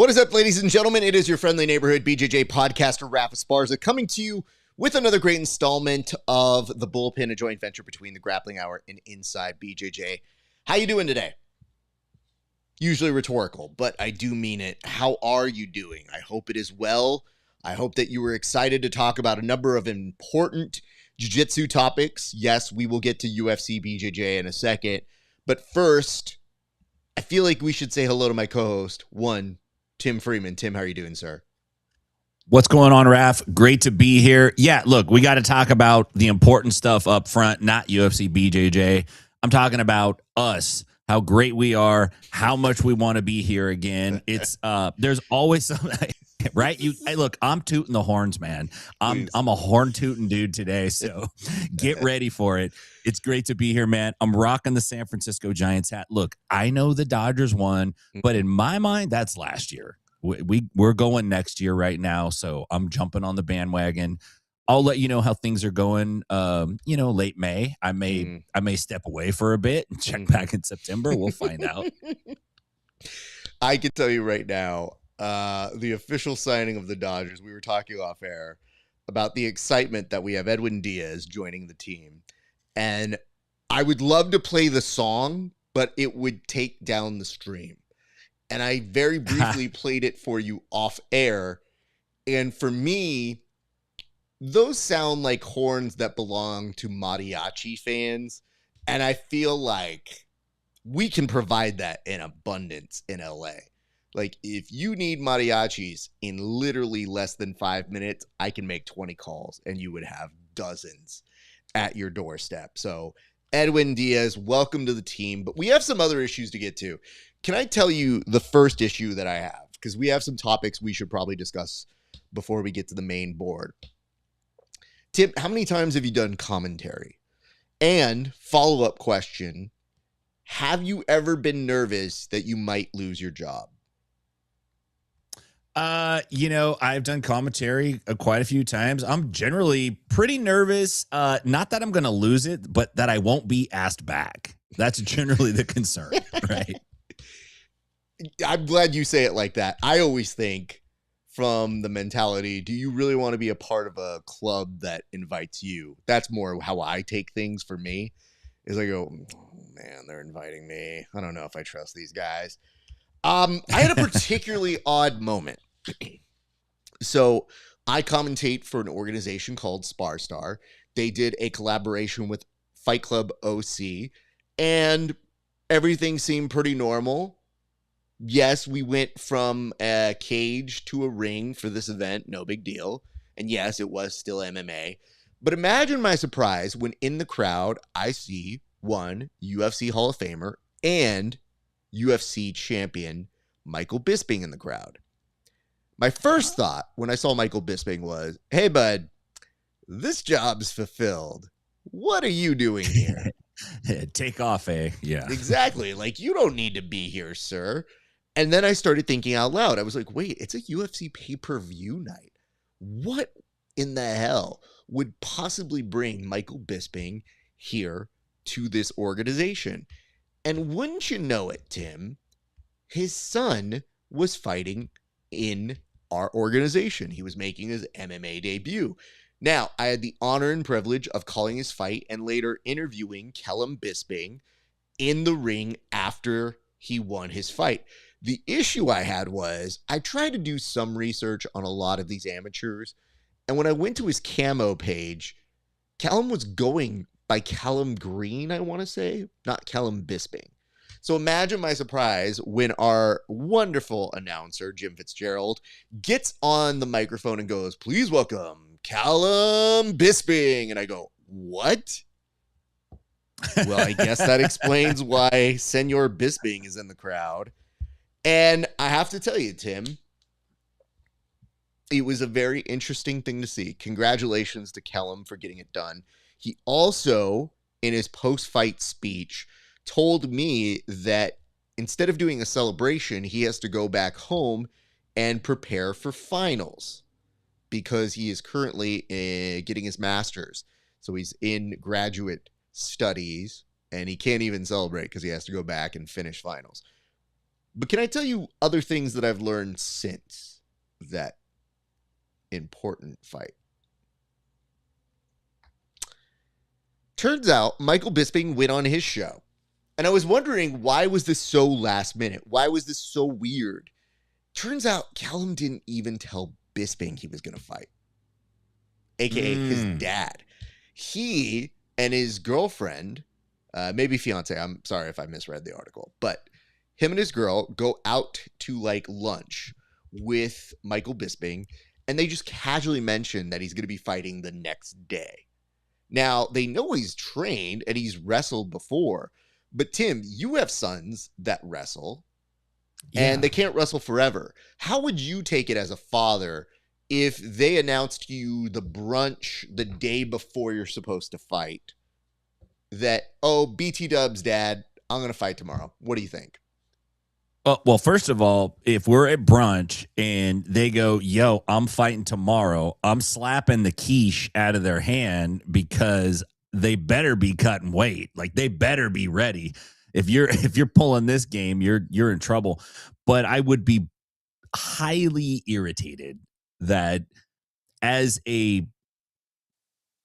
What is up, ladies and gentlemen? It is your friendly neighborhood BJJ podcaster, RAF ESPARZA, coming to you with another great installment of the Bullpen, a joint venture between the Grappling Hour and Inside BJJ. How you doing today? Usually rhetorical, but I do mean it. How are you doing? I hope it is well. I hope that you were excited to talk about a number of important jiu-jitsu topics. Yes, we will get to UFC BJJ in a second, but first, I feel like we should say hello to my co-host, Tim Freeman. Tim, how are you doing, sir? What's going on, Raf? Great to be here. Yeah, look, we got to talk about the important stuff up front, not UFC BJJ. I'm talking about us, how great we are, how much we want to be here again. It's there's always something, right? Hey, look, I'm tooting the horns, man. I'm a horn tooting dude today, so get ready for it. It's great to be here, man. I'm rocking the San Francisco Giants hat. Look, I know the Dodgers won, but in my mind, that's last year. We're going next year right now, so I'm jumping on the bandwagon. I'll let you know how things are going. Late May. I may step away for a bit and check back in September. We'll find out. I can tell you right now, the official signing of the Dodgers. We were talking off air about the excitement that we have Edwin Diaz joining the team. And I would love to play the song, but it would take down the stream. And I very briefly played it for you off air. And for me, those sound like horns that belong to mariachi fans. And I feel like we can provide that in abundance in LA. Like, if you need mariachis in literally less than 5 minutes, I can make 20 calls and you would have dozens at your doorstep. So, Edwin Diaz, welcome to the team. But we have some other issues to get to. Can I tell you the first issue that I have? Because we have some topics we should probably discuss before we get to the main board. Tim, how many times have you done commentary? And follow-up question, have you ever been nervous that you might lose your job? I've done commentary quite a few times. I'm generally pretty nervous. Not that I'm going to lose it, but that I won't be asked back. That's generally the concern, right? I'm glad you say it like that. I always think from the mentality, do you really want to be a part of a club that invites you? That's more how I take things for me. Is I go, oh man, they're inviting me. I don't know if I trust these guys. I had a particularly odd moment. So I commentate for an organization called Sparstar. They did a collaboration with Fight Club OC, and everything seemed pretty normal. Yes, we went from a cage to a ring for this event. No big deal. And yes, it was still MMA. But imagine my surprise when in the crowd, I see one UFC Hall of Famer and UFC champion Michael Bisping in the crowd. My first thought when I saw Michael Bisping was, hey, bud, this job's fulfilled. What are you doing here? Take off, eh? Yeah. Exactly. Like, you don't need to be here, sir. And then I started thinking out loud. I was like, wait, it's a UFC pay-per-view night. What in the hell would possibly bring Michael Bisping here to this organization? And wouldn't you know it, Tim, his son was fighting in our organization. He was making his MMA debut. Now, I had the honor and privilege of calling his fight and later interviewing Callum Bisping in the ring after he won his fight. The issue I had was I tried to do some research on a lot of these amateurs, and when I went to his camo page, Callum was going by Callum Green, I want to say, not Callum Bisping. So imagine my surprise when our wonderful announcer, Jim Fitzgerald, gets on the microphone and goes, please welcome Callum Bisping. And I go, what? Well, I guess that explains why Senor Bisping is in the crowd. And I have to tell you, Tim, it was a very interesting thing to see. Congratulations to Callum for getting it done. He also, in his post-fight speech, told me that instead of doing a celebration, he has to go back home and prepare for finals because he is currently getting his master's. So he's in graduate studies and he can't even celebrate because he has to go back and finish finals. But can I tell you other things that I've learned since that important fight? Turns out Michael Bisping went on his show. And I was wondering, why was this so last minute? Why was this so weird? Turns out Callum didn't even tell Bisping he was going to fight, aka his dad. He and his girlfriend, maybe fiance, I'm sorry if I misread the article, but him and his girl go out to like lunch with Michael Bisping, and they just casually mention that he's going to be fighting the next day. Now, they know he's trained and he's wrestled before, but Tim, you have sons that wrestle, and they can't wrestle forever. How would you take it as a father if they announced to you the brunch the day before you're supposed to fight that, oh, BT Dubs, Dad, I'm going to fight tomorrow? What do you think? Well, first of all, if we're at brunch and they go, yo, I'm fighting tomorrow, I'm slapping the quiche out of their hand because they better be cutting weight. Like, they better be ready. If you're pulling this game, you're in trouble. But I would be highly irritated that as a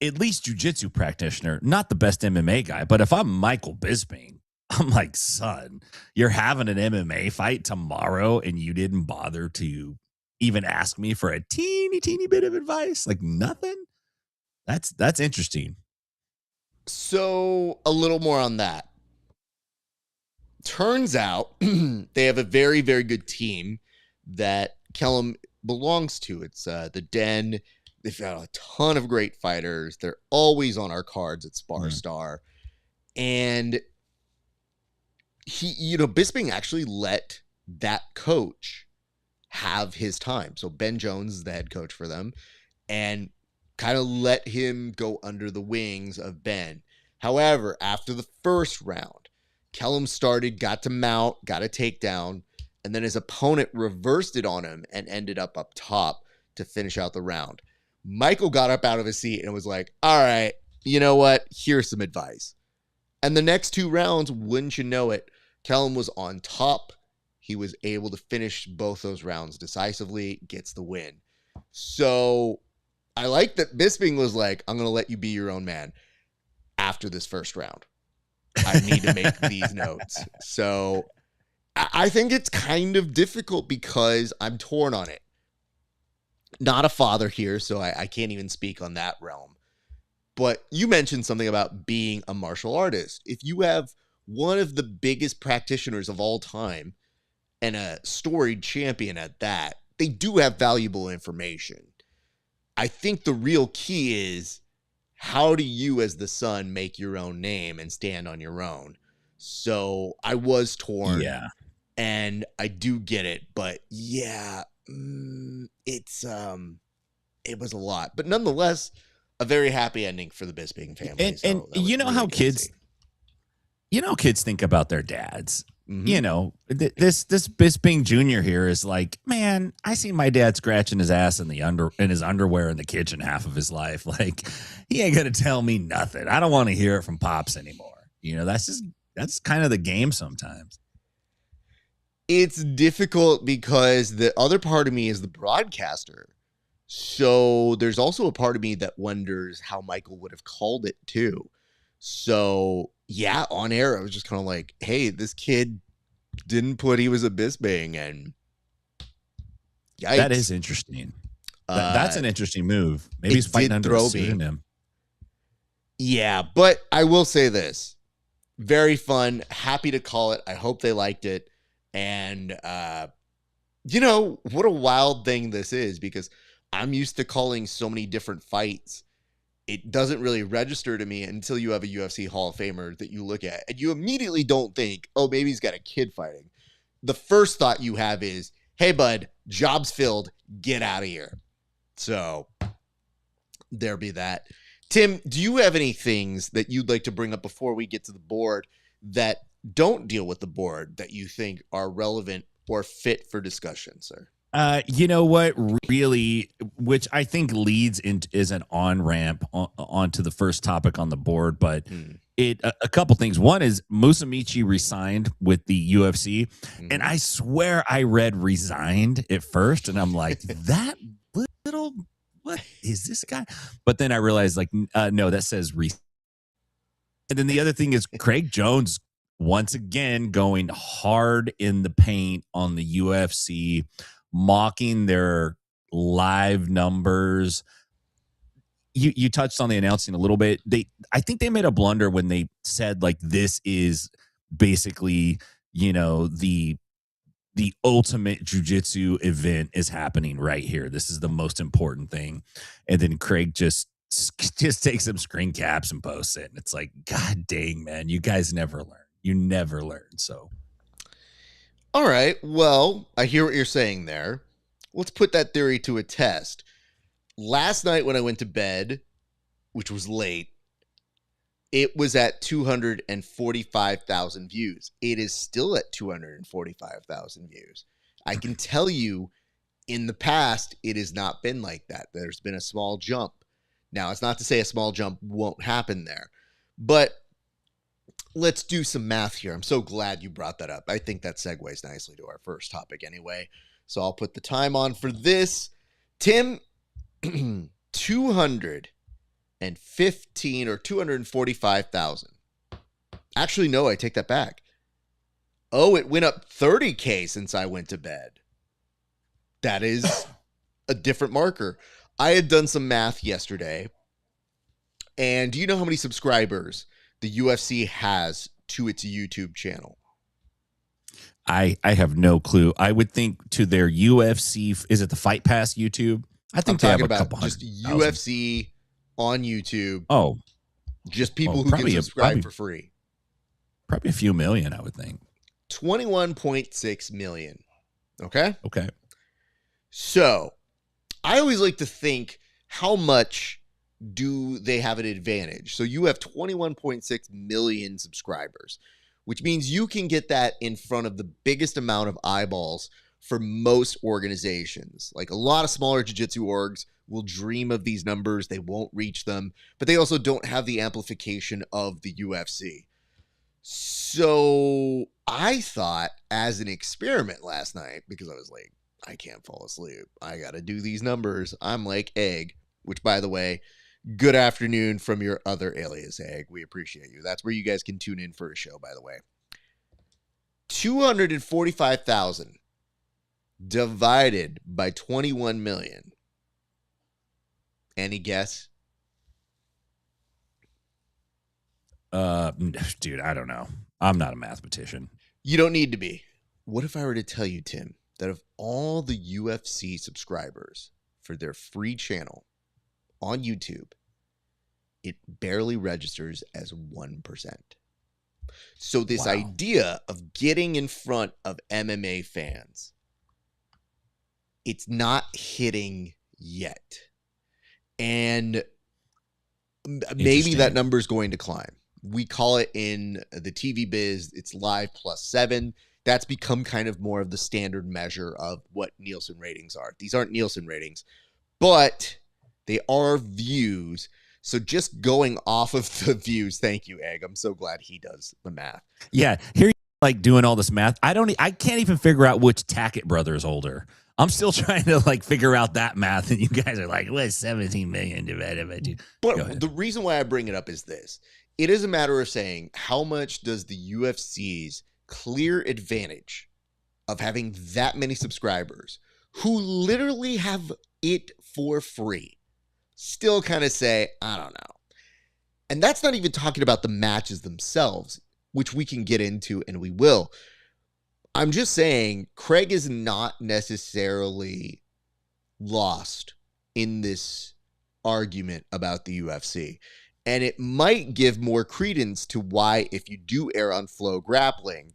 at least jiu-jitsu practitioner, not the best MMA guy, but if I'm Michael Bisping, I'm like, son, you're having an MMA fight tomorrow and you didn't bother to even ask me for a teeny bit of advice? Like, nothing? That's interesting. So a little more on that. Turns out they have a very, very good team that Kellum belongs to. It's the Den. They've got a ton of great fighters. They're always on our cards at Sparstar. And Bisping actually let that coach have his time. So Ben Jones is the head coach for them, and kind of let him go under the wings of Ben. However, after the first round, Kellum got to mount, got a takedown, and then his opponent reversed it on him and ended up top to finish out the round. Michael got up out of his seat and was like, all right, you know what? Here's some advice. And the next two rounds, wouldn't you know it, Kellum was on top. He was able to finish both those rounds decisively, gets the win. So I like that Bisping was like, I'm going to let you be your own man after this first round. I need to make these notes. So I think it's kind of difficult because I'm torn on it. Not a father here, so I can't even speak on that realm. But you mentioned something about being a martial artist. If you have one of the biggest practitioners of all time and a storied champion at that, they do have valuable information. I think the real key is, how do you as the son make your own name and stand on your own? So I was torn. Yeah. And I do get it, but yeah, it was a lot. But nonetheless, a very happy ending for the Bisping family. And you know how kids think about their dads. Mm-hmm. You know, this Bisping Jr. here is like, man, I see my dad scratching his ass in his underwear in the kitchen half of his life. Like, he ain't gonna tell me nothing. I don't want to hear it from Pops anymore. You know, that's kind of the game sometimes. It's difficult because the other part of me is the broadcaster. So there's also a part of me that wonders how Michael would have called it too. So yeah, on air, I was just kind of like, hey, this kid didn't put he was a Bisping, and yikes. That is interesting. That's an interesting move. Maybe he's fighting under a pseudonym. Yeah, but I will say this. Very fun. Happy to call it. I hope they liked it. And, what a wild thing this is, because I'm used to calling so many different fights. It doesn't really register to me until you have a UFC Hall of Famer that you look at, and you immediately don't think, oh, maybe he's got a kid fighting. The first thought you have is, hey, bud, job's filled. Get out of here. So there be that. Tim, do you have any things that you'd like to bring up before we get to the board that don't deal with the board that you think are relevant or fit for discussion, sir? You know what? Really, which I think leads into is an on ramp onto the first topic on the board, but Hmm. a couple things. One is Musamichi resigned with the UFC, and Mhm. I swear I read resigned at first, and I'm like, that little what is this guy? But then I realized like, no, that says re. And then the other thing is Craig Jones once again going hard in the paint on the UFC, mocking their live numbers. You touched on the announcing a little bit. I think they made a blunder when they said like this is basically, the ultimate jujitsu event is happening right here. This is the most important thing. And then Craig just takes some screen caps and posts it. And it's like, God dang, man, you guys never learn. You never learn. So All right. Well, I hear what you're saying there. Let's put that theory to a test. Last night when I went to bed, which was late, it was at 245,000 views. It is still at 245,000 views. I can tell you in the past, it has not been like that. There's been a small jump. Now, it's not to say a small jump won't happen there, but let's do some math here. I'm so glad you brought that up. I think that segues nicely to our first topic anyway. So I'll put the time on for this. Tim, 215 or 245,000. Actually, no, I take that back. Oh, it went up 30K since I went to bed. That is a different marker. I had done some math yesterday. And do you know how many subscribers the UFC has to its YouTube channel? I have no clue. I would think to their UFC, is it the Fight Pass YouTube? I I'm think they have talking a about couple just hundred thousand. UFC on YouTube. Oh, Just well, people who can subscribe for free. probably a few million, I would think. 21.6 million. Okay? Okay. So, I always like to think, how much do they have an advantage? So you have 21.6 million subscribers, which means you can get that in front of the biggest amount of eyeballs for most organizations. Like a lot of smaller jiu-jitsu orgs will dream of these numbers. They won't reach them, but they also don't have the amplification of the UFC. So I thought, as an experiment last night, because I was like, I can't fall asleep, I got to do these numbers. I'm like Egg, which, by the way, good afternoon from your other alias, Egg. We appreciate you. That's where you guys can tune in for a show, by the way. 245,000 divided by 21 million. Any guess? Dude, I don't know. I'm not a mathematician. You don't need to be. What if I were to tell you, Tim, that of all the UFC subscribers for their free channel on YouTube, it barely registers as 1%. So this idea of getting in front of MMA fans, it's not hitting yet. And maybe that number is going to climb. We call it in the TV biz, it's live +7. That's become kind of more of the standard measure of what Nielsen ratings are. These aren't Nielsen ratings, but they are views. So just going off of the views, thank you, Egg. I'm so glad he does the math. Yeah, here you like doing all this math. I can't even figure out which Tackett brother is older. I'm still trying to like figure out that math, and you guys are like, "What's 17 million divided by 2?" But the reason why I bring it up is this: it is a matter of saying, how much does the UFC's clear advantage of having that many subscribers who literally have it for free still kind of say, I don't know. And that's not even talking about the matches themselves, which we can get into and we will. I'm just saying Craig is not necessarily lost in this argument about the UFC. And it might give more credence to why, if you do air on Flow Grappling,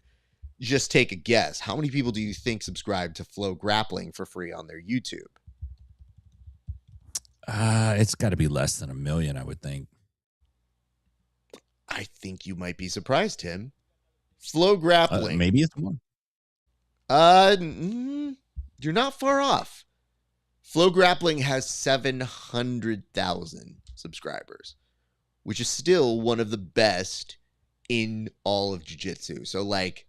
just take a guess. How many people do you think subscribe to Flow Grappling for free on their YouTube? It's got to be less than 1 million, I would think. I think you might be surprised, Tim. Flow Grappling. Maybe it's more. You're not far off. Flow Grappling has 700,000 subscribers, which is still one of the best in all of jiu-jitsu. So, like,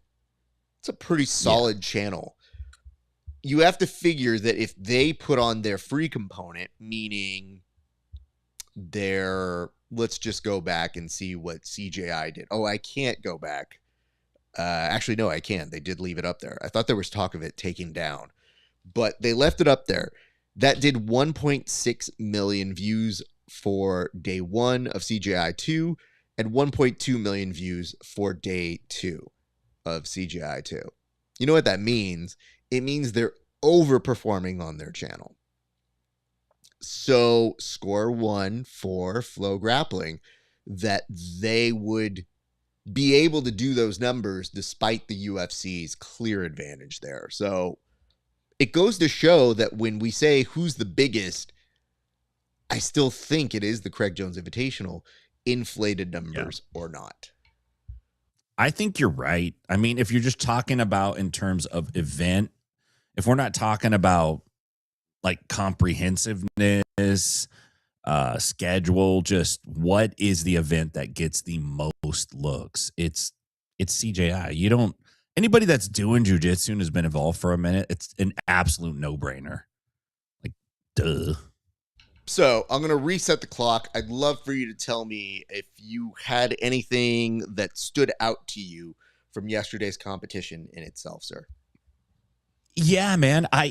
it's a pretty solid channel. You have to figure that if they put on their free component, meaning their, let's just go back and see what CJI did. Oh, I can't go back. Actually, no, I can. They did leave it up there. I thought there was talk of it taking down, but they left it up there. That did 1.6 million views for day 1 of CJI 2 and 1.2 million views for day 2 of CJI 2. You know what that means? It means they're overperforming on their channel. So score 1 for Flow Grappling, that they would be able to do those numbers despite the UFC's clear advantage there. So it goes to show that when we say who's the biggest, I still think it is the Craig Jones Invitational, inflated numbers or not. I think you're right. I mean, if you're just talking about in terms of event, if we're not talking about like comprehensiveness, schedule, just what is the event that gets the most looks? It's CJI. You don't, anybody that's doing jujitsu and has been involved for a minute, it's an absolute no-brainer. Like, duh. So I'm going to reset the clock. I'd love for you to tell me if you had anything that stood out to you from yesterday's competition in itself, sir. Yeah, man. I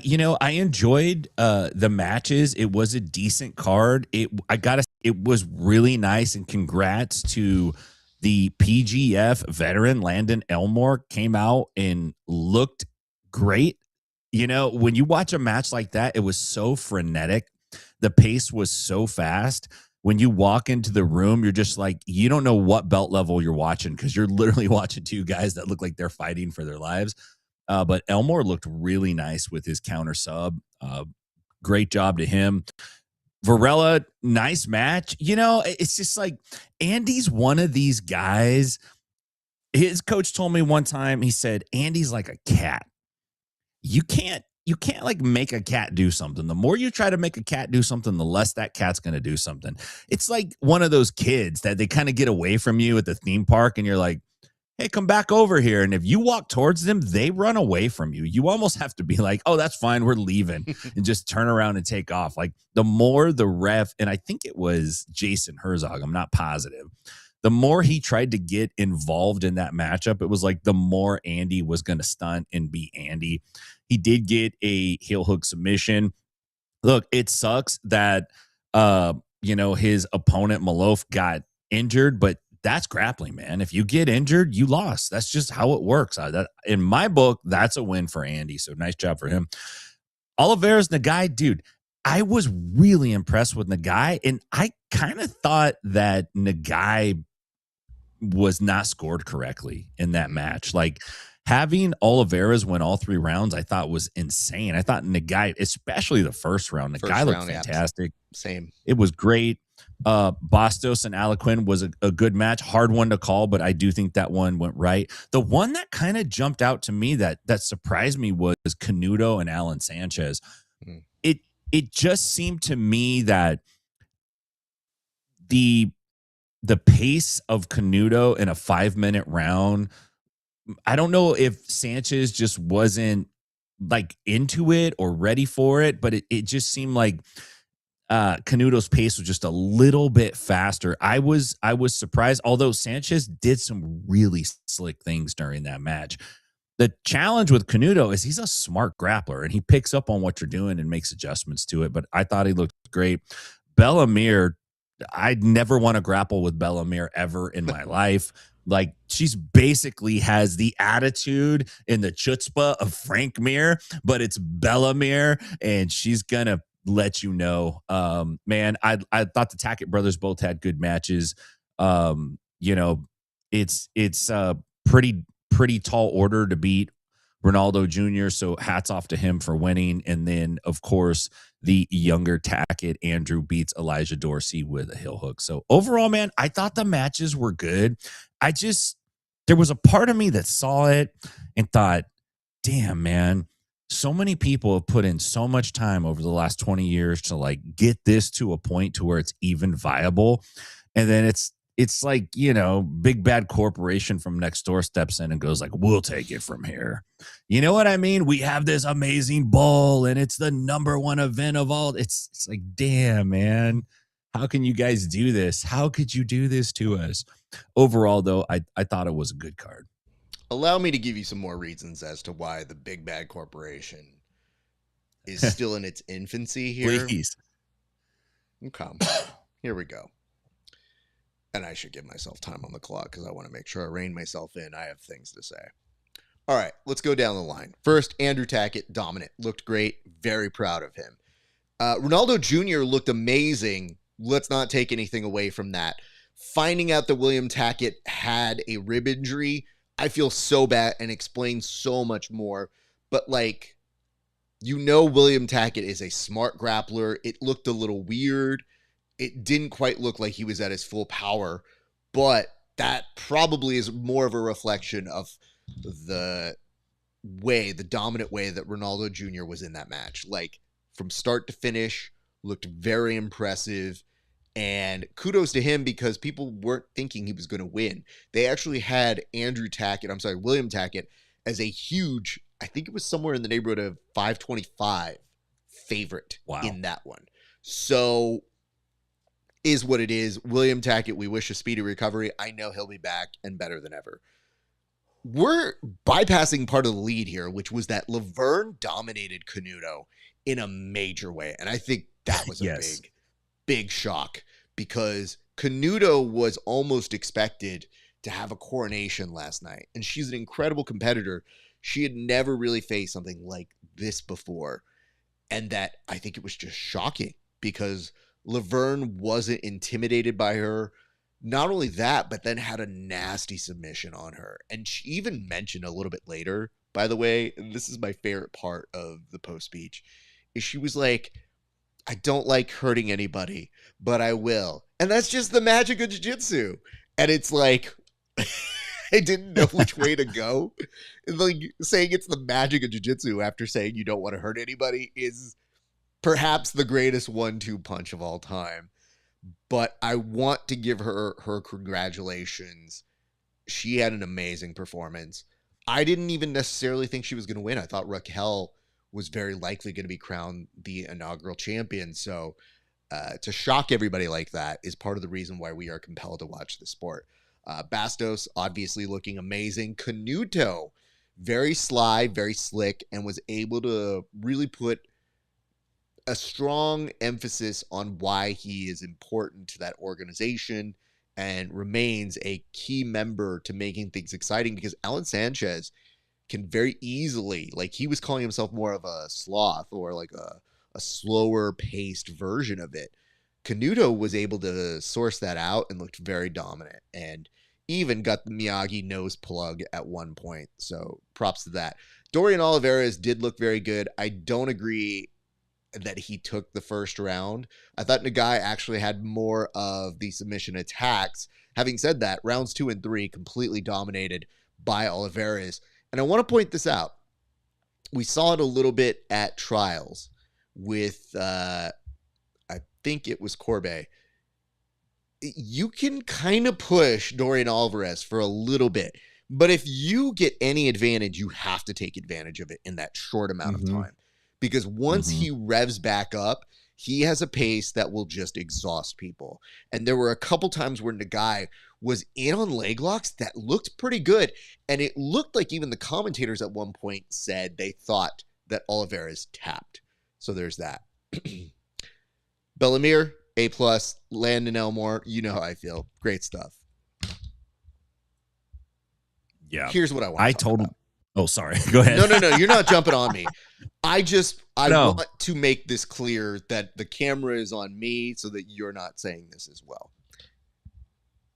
enjoyed the matches. It was a decent card. It was really nice, and congrats to the PGF veteran Landon Elmore. Came out and looked great. You know, when you watch a match like that, it was so frenetic. The pace was so fast. When you walk into the room, you're just like, you don't know what belt level you're watching, because you're literally watching two guys that look like they're fighting for their lives. But Elmore looked really nice with his counter sub. Great job to him. Varela, nice match. You know, it's just like Andy's one of these guys. His coach told me one time, he said, Andy's like a cat. You can't like make a cat do something. The more you try to make a cat do something, the less that cat's going to do something. It's like one of those kids that they kind of get away from you at the theme park, and you're like, hey, come back over here. And if you walk towards them, they run away from you. You almost have to be like, oh, that's fine, we're leaving, and just turn around and take off. Like, the more the ref, and I think it was Jason Herzog, I'm not positive, the more he tried to get involved in that matchup, it was like the more Andy was going to stunt and be Andy. He did get a heel hook submission. Look, it sucks that, his opponent Malof got injured, but that's grappling, man. If you get injured, you lost. That's just how it works. In my book, that's a win for Andy. So nice job for him. Oliveira's Nagai, dude. I was really impressed with Nagai, and I kind of thought that Nagai was not scored correctly in that match. Like, having Oliveira's win all 3 rounds, I thought was insane. I thought Nagai, especially the first round, Nagai looked fantastic. Same. It was great. Bastos and Aliquin was a good match. Hard one to call, but I do think that one went right. The one that kind of jumped out to me that surprised me was Canuto and Alan Sanchez. It just seemed to me that the pace of Canuto in a 5-minute round, I don't know if Sanchez just wasn't like into it or ready for it, but it just seemed like Canuto's pace was just a little bit faster. I was surprised, although Sanchez did some really slick things during that match. The challenge with Canuto is he's a smart grappler, and he picks up on what you're doing and makes adjustments to it, but I thought he looked great. Bellamere, I'd never want to grapple with Bellamere ever in my life. Like, she's basically has the attitude and the chutzpah of Frank Mir, but it's Bellamere, and she's going to let you know. Man, I thought the Tackett brothers both had good matches. It's a pretty tall order to beat Ronaldo Jr., so hats off to him for winning. And then, of course, the younger Tackett, Andrew, beats Elijah Dorsey with a heel hook. So overall, man, I thought the matches were good. There was a part of me that saw it and thought, damn, man, so many people have put in so much time over the last 20 years to like get this to a point to where it's even viable. And then it's like, you know, big bad corporation from next door steps in and goes like, we'll take it from here. You know what I mean? We have this amazing bowl and it's the number one event of all. It's like, damn, man. How can you guys do this? How could you do this to us? Overall, though, I thought it was a good card. Allow me to give you some more reasons as to why the big bad corporation is still in its infancy here. Please. Okay. Here we go. And I should give myself time on the clock because I want to make sure I rein myself in. I have things to say. All right, let's go down the line. First, Andrew Tackett, dominant. Looked great. Very proud of him. Ronaldo Jr. looked amazing. Let's not take anything away from that. Finding out that William Tackett had a rib injury, I feel so bad and explains so much more. But, like, you know William Tackett is a smart grappler. It looked a little weird. It didn't quite look like he was at his full power, but that probably is more of a reflection of the dominant way that Ronaldo Jr. was in that match. Like, from start to finish, looked very impressive, and kudos to him because people weren't thinking he was going to win. They actually had William Tackett as a huge, I think it was somewhere in the neighborhood of 525 favorite in that one. So, is what it is. William Tackett, we wish a speedy recovery. I know he'll be back and better than ever. We're bypassing part of the lead here, which was that Laverne dominated Canuto in a major way. And I think that was a big shock because Canuto was almost expected to have a coronation last night. And she's an incredible competitor. She had never really faced something like this before. And that I think it was just shocking because Laverne wasn't intimidated by her. Not only that, but then had a nasty submission on her. And she even mentioned a little bit later, by the way, and this is my favorite part of the post speech, is she was like, I don't like hurting anybody, but I will. And that's just the magic of jiu-jitsu. And it's like, I didn't know which way to go. Like saying it's the magic of jiu-jitsu after saying you don't want to hurt anybody is perhaps the greatest 1-2 punch of all time. But I want to give her congratulations. She had an amazing performance. I didn't even necessarily think she was going to win. I thought Raquel was very likely going to be crowned the inaugural champion. So to shock everybody like that is part of the reason why we are compelled to watch the sport. Bastos obviously looking amazing. Canuto, very sly, very slick, and was able to really put a strong emphasis on why he is important to that organization and remains a key member to making things exciting because Alan Sanchez can very easily, like he was calling himself more of a sloth or like a slower paced version of it. Canuto was able to source that out and looked very dominant and even got the Miyagi nose plug at one point. So props to that. Dorian Oliveras did look very good. I don't agree that he took the first round. I thought Nagai actually had more of the submission attacks. Having said that, rounds 2 and 3 completely dominated by Oliveras. And I want to point this out. We saw it a little bit at trials with, I think it was Corbe. You can kind of push Dorian Alvarez for a little bit, but if you get any advantage, you have to take advantage of it in that short amount of time. Because once he revs back up, he has a pace that will just exhaust people. And there were a couple times where Nagai was in on leg locks that looked pretty good. And it looked like even the commentators at one point said they thought that Oliveras tapped. So there's that. Bellamir, A+, Landon Elmore, you know how I feel. Great stuff. Yeah. Here's what I want to talk about. Oh, sorry. Go ahead. No. You're not jumping on me. I want to make this clear that the camera is on me so that you're not saying this as well.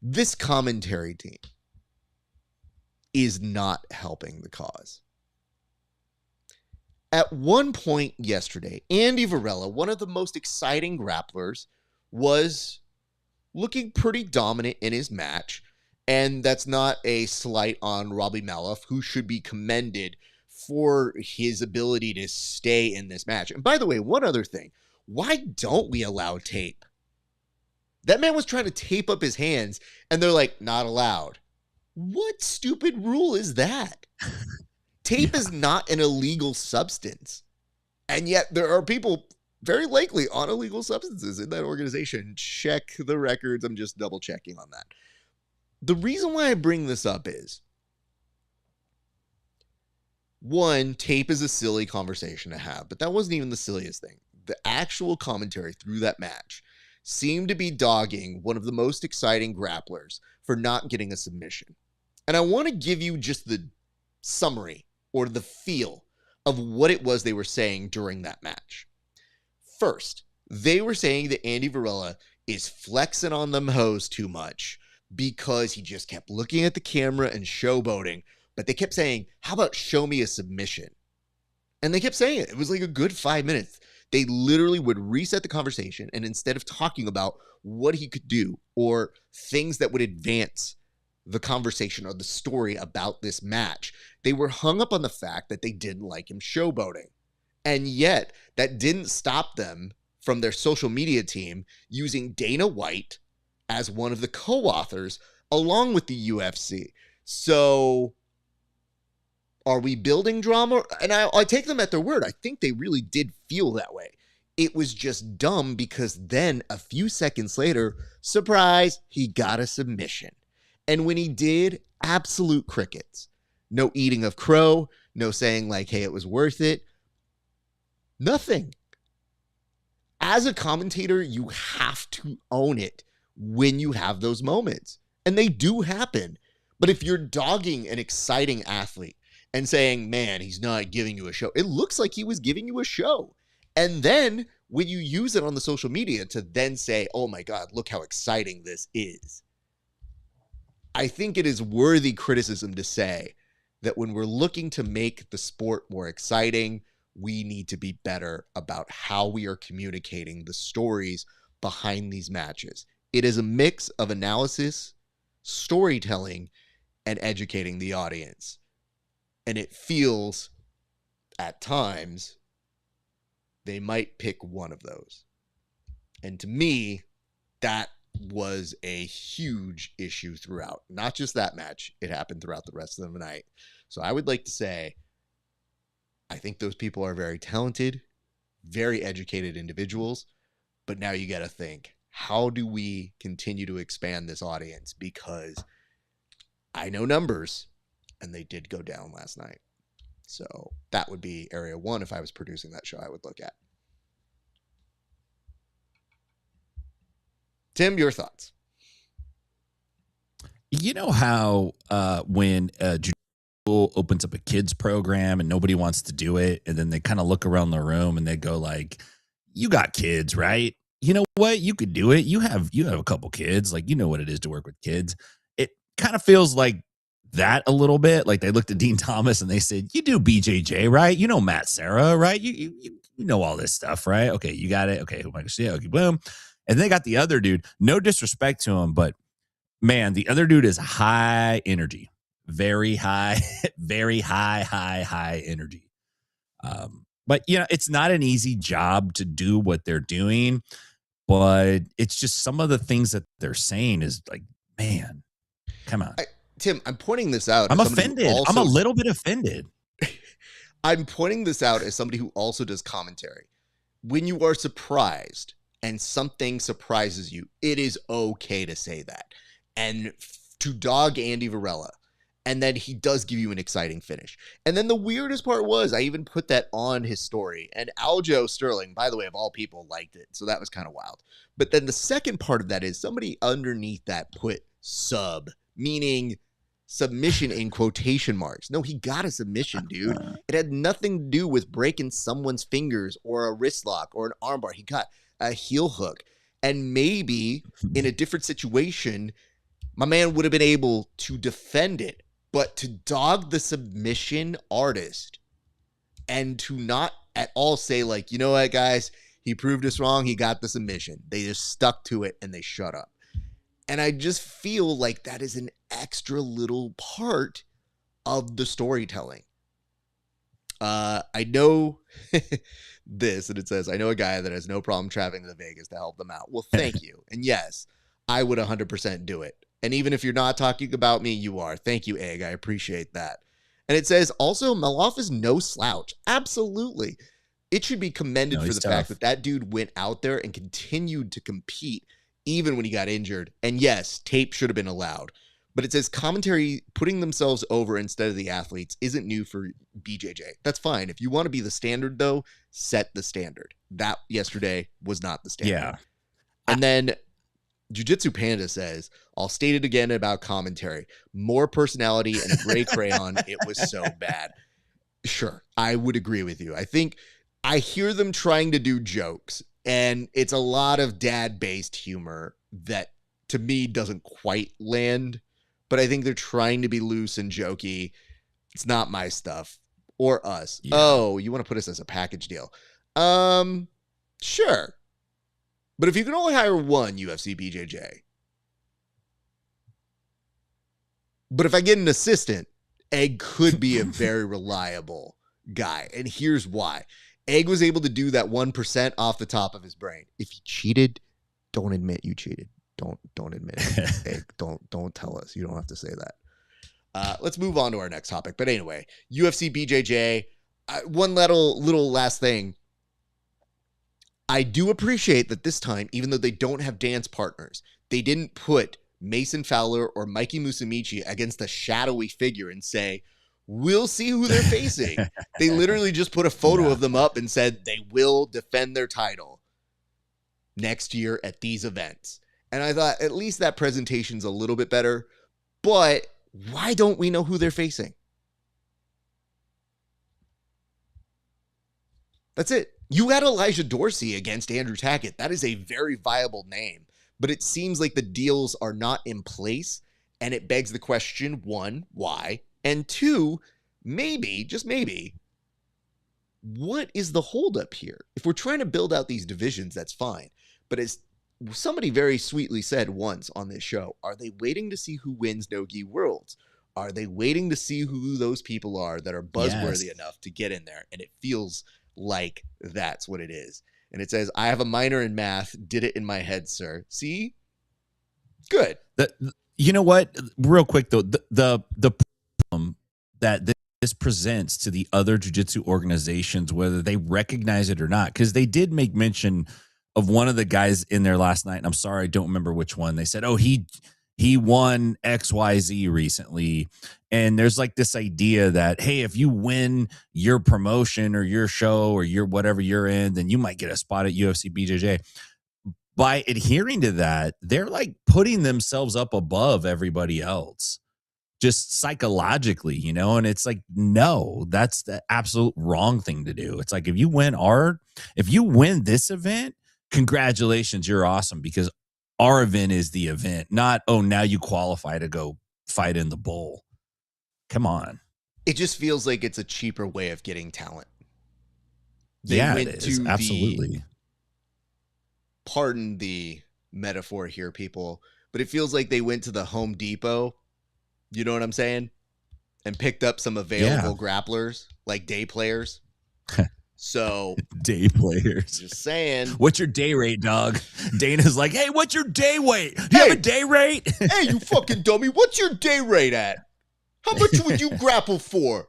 This commentary team is not helping the cause. At one point yesterday, Andy Varela, one of the most exciting grapplers, was looking pretty dominant in his match. And that's not a slight on Robbie Malloff, who should be commended for his ability to stay in this match. And by the way, one other thing, why don't we allow tape? That man was trying to tape up his hands, and they're like, not allowed. What stupid rule is that? Tape is not an illegal substance. And yet there are people very likely on illegal substances in that organization. Check the records. I'm just double checking on that. The reason why I bring this up is, one, tape is a silly conversation to have, but that wasn't even the silliest thing. The actual commentary through that match seemed to be dogging one of the most exciting grapplers for not getting a submission. And I want to give you just the summary or the feel of what it was they were saying during that match. First, they were saying that Andy Varela is flexing on them hoes too much because he just kept looking at the camera and showboating, but they kept saying, how about show me a submission? And they kept saying it. It was like a good 5 minutes. They literally would reset the conversation, and instead of talking about what he could do or things that would advance the conversation or the story about this match, they were hung up on the fact that they didn't like him showboating. And yet, that didn't stop them from their social media team using Dana White as one of the co-authors along with the UFC. So, are we building drama? And I take them at their word. I think they really did feel that way. It was just dumb because then a few seconds later, surprise, he got a submission. And when he did, absolute crickets. No eating of crow, no saying like, hey, it was worth it. Nothing. As a commentator, you have to own it when you have those moments. And they do happen. But if you're dogging an exciting athlete and saying, man, he's not giving you a show, it looks like he was giving you a show. And then when you use it on the social media to then say, oh my God, look how exciting this is. I think it is worthy criticism to say that when we're looking to make the sport more exciting, we need to be better about how we are communicating the stories behind these matches. It is a mix of analysis, storytelling, and educating the audience. And it feels, at times, they might pick one of those. And to me, that was a huge issue throughout. Not just that match. It happened throughout the rest of the night. So I would like to say, I think those people are very talented, very educated individuals. But now you got to think, how do we continue to expand this audience? Because I know numbers, and they did go down last night. So that would be area one. If I was producing that show, I would look at. Tim, your thoughts? You know how when school opens up a kids program and nobody wants to do it, and then they kind of look around the room and they go like, you got kids, right? You know what? You could do it. You have a couple kids. Like, you know what it is to work with kids. It kind of feels like that a little bit. Like they looked at Dean Thomas and they said, you do BJJ, right? You know Matt Serra, right? You know all this stuff, right? Okay, you got it. Okay, who am I gonna see? Okay, boom. And they got the other dude. No disrespect to him, but man, the other dude is high energy. Very high, very high energy. But you know, it's not an easy job to do what they're doing, but it's just some of the things that they're saying is like, man, come on. Tim, I'm pointing this out. I'm offended. I'm a little bit offended. I'm pointing this out as somebody who also does commentary. When you are surprised and something surprises you, it is okay to say that. And to dog Andy Varela, and then he does give you an exciting finish. And then the weirdest part was, I even put that on his story, and Aljo Sterling, by the way, of all people, liked it. So that was kind of wild. But then the second part of that is somebody underneath that put sub, meaning submission in quotation marks. No, he got a submission, dude. It had nothing to do with breaking someone's fingers or a wrist lock or an armbar. He got a heel hook. And maybe in a different situation, my man would have been able to defend it. But to dog the submission artist and to not at all say like, you know what, guys, he proved us wrong. He got the submission. They just stuck to it and they shut up. And I just feel like that is an extra little part of the storytelling. I know this, and it says, I know a guy that has no problem traveling to Vegas to help them out. Well, thank you. And yes, I would 100% do it. And even if you're not talking about me, you are. Thank you, Egg. I appreciate that. And it says, also, Meloff is no slouch. Absolutely. It should be commended for the fact that that dude went out there and continued to compete even when he got injured. And yes, tape should have been allowed. But it says commentary putting themselves over instead of the athletes isn't new for BJJ. That's fine. If you want to be the standard, though, set the standard. That yesterday was not the standard. Yeah. And then Jiu-Jitsu Panda says, I'll state it again about commentary. More personality and a gray crayon. It was so bad. Sure, I would agree with you. I think I hear them trying to do jokes, and it's a lot of dad-based humor that, to me, doesn't quite land. But I think they're trying to be loose and jokey. It's not my stuff or us. Yeah. Oh, you want to put us as a package deal? Sure. But if you can only hire one UFC BJJ, but if I get an assistant, Egg could be a very reliable guy. And here's why. Egg was able to do that 1% off the top of his brain. If you cheated, don't admit you cheated. Don't admit it. Hey, don't tell us. You don't have to say that. Let's move on to our next topic. But anyway, UFC BJJ. One little last thing. I do appreciate that this time, even though they don't have dance partners, they didn't put Mason Fowler or Mikey Musumeci against a shadowy figure and say, we'll see who they're facing. They literally just put a photo of them up and said they will defend their title next year at these events. And I thought at least that presentation's a little bit better, but why don't we know who they're facing? That's it. You had Elijah Dorsey against Andrew Tackett. That is a very viable name, but it seems like the deals are not in place, and it begs the question, one, why? And two, maybe, just maybe, what is the holdup here? If we're trying to build out these divisions, that's fine, but as somebody very sweetly said once on this show, are they waiting to see who wins No-Gi Worlds? Are they waiting to see who those people are that are buzzworthy enough to get in there? And it feels like that's what it is. And it says, I have a minor in math. Did it in my head, sir. See? Good. You know what? Real quick, though, the problem that this presents to the other jiu-jitsu organizations, whether they recognize it or not, because they did make mention of one of the guys in there last night, and I'm sorry, I don't remember which one. They said, oh, he won XYZ recently. And there's like this idea that, hey, if you win your promotion or your show or your whatever you're in, then you might get a spot at UFC BJJ. By adhering to that, they're like putting themselves up above everybody else, just psychologically, you know? And it's like, no, that's the absolute wrong thing to do. It's like, if you win this event, congratulations, you're awesome, because our event is the event, not, oh, now you qualify to go fight in the bowl. Come on. It just feels like it's a cheaper way of getting talent. It is. Absolutely. Pardon the metaphor here, people, but it feels like they went to the Home Depot, you know what I'm saying, and picked up some available grapplers, like day players. So day players, just saying. What's your day rate, dog? Dana's like, hey, what's your day rate? Do you have a day rate? Hey, you fucking dummy. What's your day rate at? How much would you grapple for?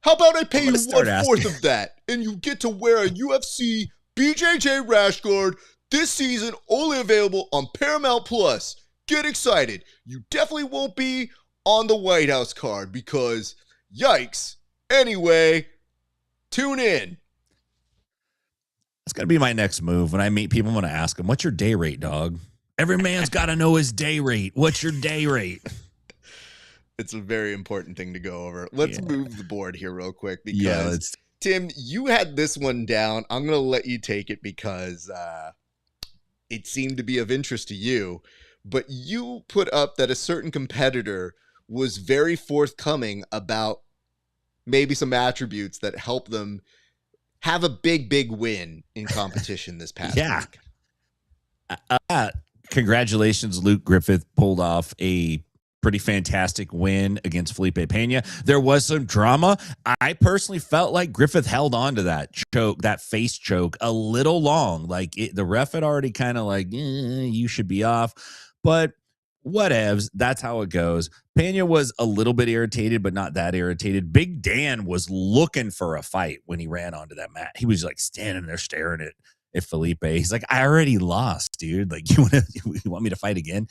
How about I pay you 1/4 of that and you get to wear a UFC BJJ rash guard this season, only available on Paramount Plus. Get excited. You definitely won't be on the White House card because yikes. Anyway, tune in. That's going to be my next move. When I meet people, I'm going to ask them, what's your day rate, dog? Every man's got to know his day rate. What's your day rate? It's a very important thing to go over. Let's move the board here real quick because, Tim, you had this one down. I'm going to let you take it because it seemed to be of interest to you. But you put up that a certain competitor was very forthcoming about maybe some attributes that help them have a big win in competition this past week. Congratulations, Luke Griffith pulled off a pretty fantastic win against Felipe Pena. There was some drama. I personally felt like Griffith held on to that choke, that face choke, a little long. Like the ref had already kind of like, you should be off. But whatevs, that's how it goes. Pena was a little bit irritated, but not that irritated. Big Dan was looking for a fight when he ran onto that mat. He was like standing there staring at Felipe. He's like, I already lost, dude. Like, you want me to fight again?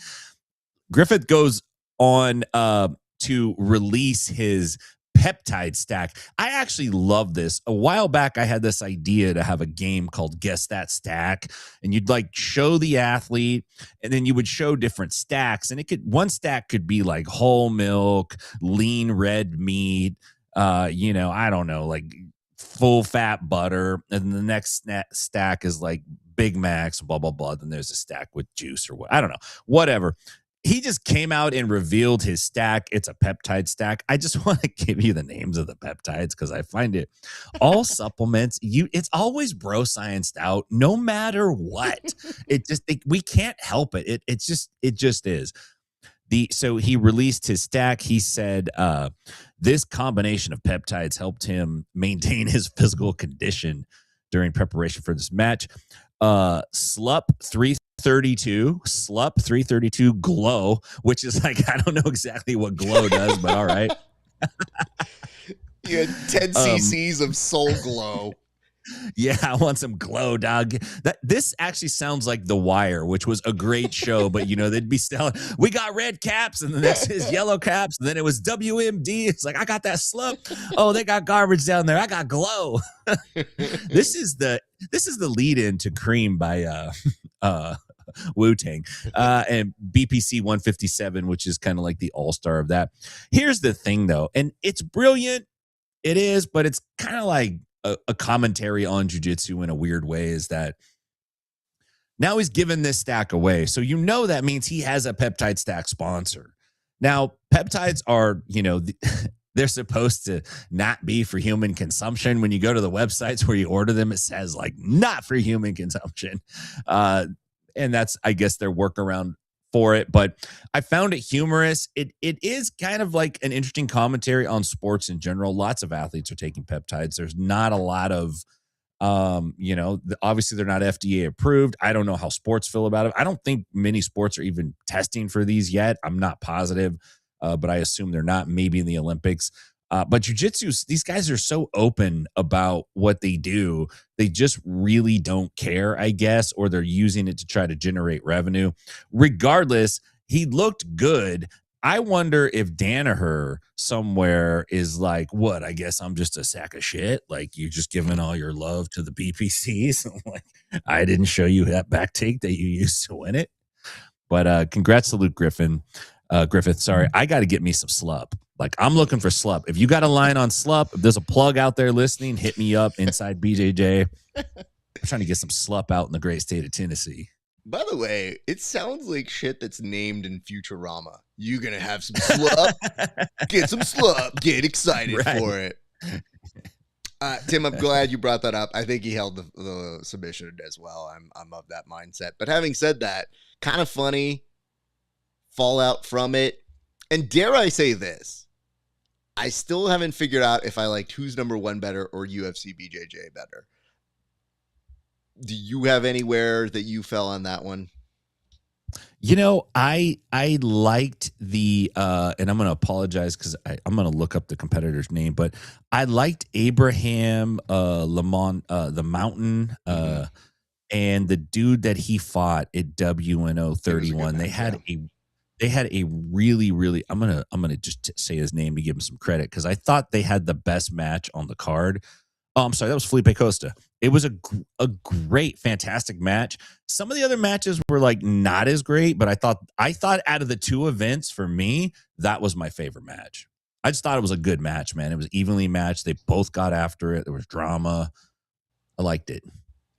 Griffith goes on to release his peptide stack. I actually love this. A while back, I had this idea to have a game called Guess That Stack, and you'd like show the athlete, and then you would show different stacks, and one stack could be like whole milk, lean red meat, I don't know, like full fat butter, and the next stack is like Big Macs, blah blah blah. Then there's a stack with juice or what, I don't know, whatever. He just came out and revealed his stack. It's a peptide stack. I just want to give you the names of the peptides because I find it all supplements. It's always bro scienced out, no matter what. We can't help it. It just is. So he released his stack. He said this combination of peptides helped him maintain his physical condition during preparation for this match. SLUP 332 glow, which is like, I don't know exactly what glow does, but all right. You had 10 cc's of soul glow. Yeah, I want some glow, dog. This actually sounds like The Wire, which was a great show, but they'd be selling, we got red caps, and the next is yellow caps, and then it was WMD. It's like, I got that SLUP. Oh, they got garbage down there. I got glow. This is the lead in to Cream by Wu-Tang and BPC 157, which is kind of like the all-star of that. Here's the thing, though, and it's brilliant. It is, but it's kind of like a commentary on jiu-jitsu in a weird way, is that now he's given this stack away. So that means he has a peptide stack sponsor. Now, peptides are, they're supposed to not be for human consumption. When you go to the websites where you order them, it says like not for human consumption. And that's, I guess, their workaround for it. But I found it humorous. It is kind of like an interesting commentary on sports in general. Lots of athletes are taking peptides. There's not a lot of, obviously they're not FDA approved. I don't know how sports feel about it. I don't think many sports are even testing for these yet. I'm not positive, but I assume they're not, maybe in the Olympics. But jiu-jitsu, these guys are so open about what they do. They just really don't care, I guess, or they're using it to try to generate revenue. Regardless, he looked good. I wonder if Danaher somewhere is like, what? I guess I'm just a sack of shit. Like, you're just giving all your love to the BPCs. Like, I didn't show you that back take that you used to win it. But congrats to Luke Griffith. Sorry, I got to get me some SLUP. Like, I'm looking for SLUP. If you got a line on SLUP, if there's a plug out there listening, hit me up inside BJJ. I'm trying to get some SLUP out in the great state of Tennessee. By the way, it sounds like shit that's named in Futurama. You gonna have some SLUP? Get some SLUP. Get excited for it. Tim, I'm glad you brought that up. I think he held the submission as well. I'm of that mindset. But having said that, kind of funny fallout from it. And dare I say this, I still haven't figured out if I liked Who's Number One better or UFC BJJ better. Do you have anywhere that you fell on that one? I liked the and I'm going to apologize because I'm going to look up the competitor's name, but I liked Abraham Lamont, the Mountain, and the dude that he fought at WNO 31. They had a really, really, I'm gonna just say his name to give him some credit, because I thought they had the best match on the card. Oh, I'm sorry, that was Felipe Costa. It was a great, fantastic match. Some of the other matches were like not as great, but I thought out of the two events, for me, that was my favorite match. I just thought it was a good match, man. It was evenly matched. They both got after it. There was drama. I liked it.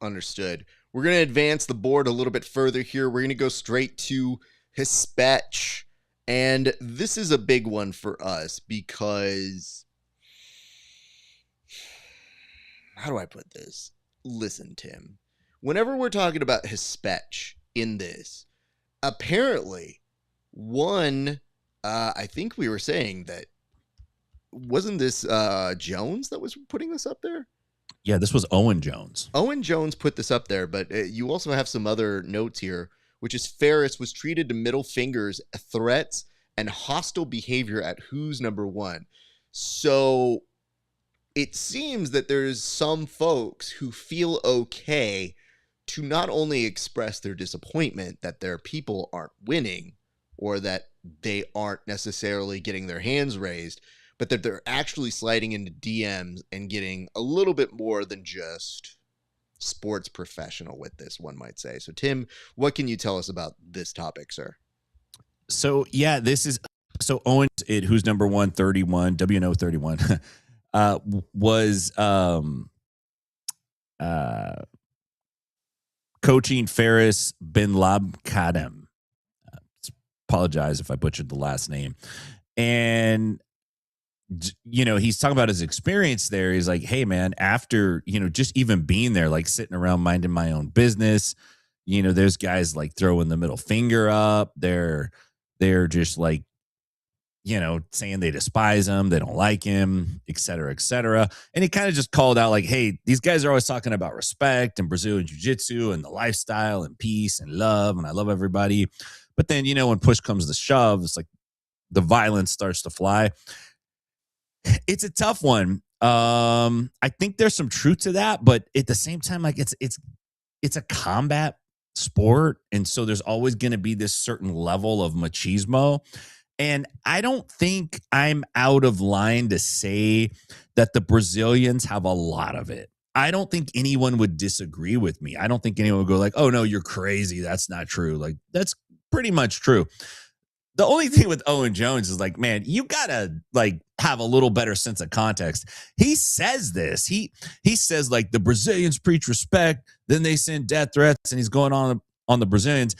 Understood. We're going to advance the board a little bit further here. We're going to go straight to HESPECT, and this is a big one for us because, how do I put this? Listen, Tim, whenever we're talking about HESPECT in this, apparently one I think we were saying that wasn't this Jones that was putting this up there? Yeah, this was Owen Jones. Owen Jones put this up there, but you also have some other notes here, which is Ferris was treated to middle fingers, threats, and hostile behavior at Who's Number One. So it seems that there's some folks who feel okay to not only express their disappointment that their people aren't winning or that they aren't necessarily getting their hands raised, but that they're actually sliding into DMs and getting a little bit more than just sports professional with this, one might say. So, Tim, what can you tell us about this topic, sir? So, yeah, this is so Owen, Who's Number One 31, WNO 31, was coaching Faris bin Labkadem. Apologize if I butchered the last name. And you know, he's talking about his experience there. He's like, hey, man, after, you know, just even being there, like sitting around minding my own business, you know, there's guys like throwing the middle finger up. They're just like, you know, saying they despise him, they don't like him, et cetera, et cetera. And he kind of just called out like, hey, these guys are always talking about respect and Brazilian jiu-jitsu and the lifestyle and peace and love. And I love everybody. But then, you know, when push comes to shove, it's like the violence starts to fly. It's a tough one. I think there's some truth to that, but at the same time, like it's a combat sport, and so there's always going to be this certain level of machismo. And I don't think I'm out of line to say that the Brazilians have a lot of it. I don't think anyone would disagree with me. I don't think anyone would go like, "Oh no, you're crazy. That's not true." Like that's pretty much true. The only thing with Owen Jones is like, man, you gotta like have a little better sense of context. He says this. He says like the Brazilians preach respect, then they send death threats, and he's going on the Brazilians.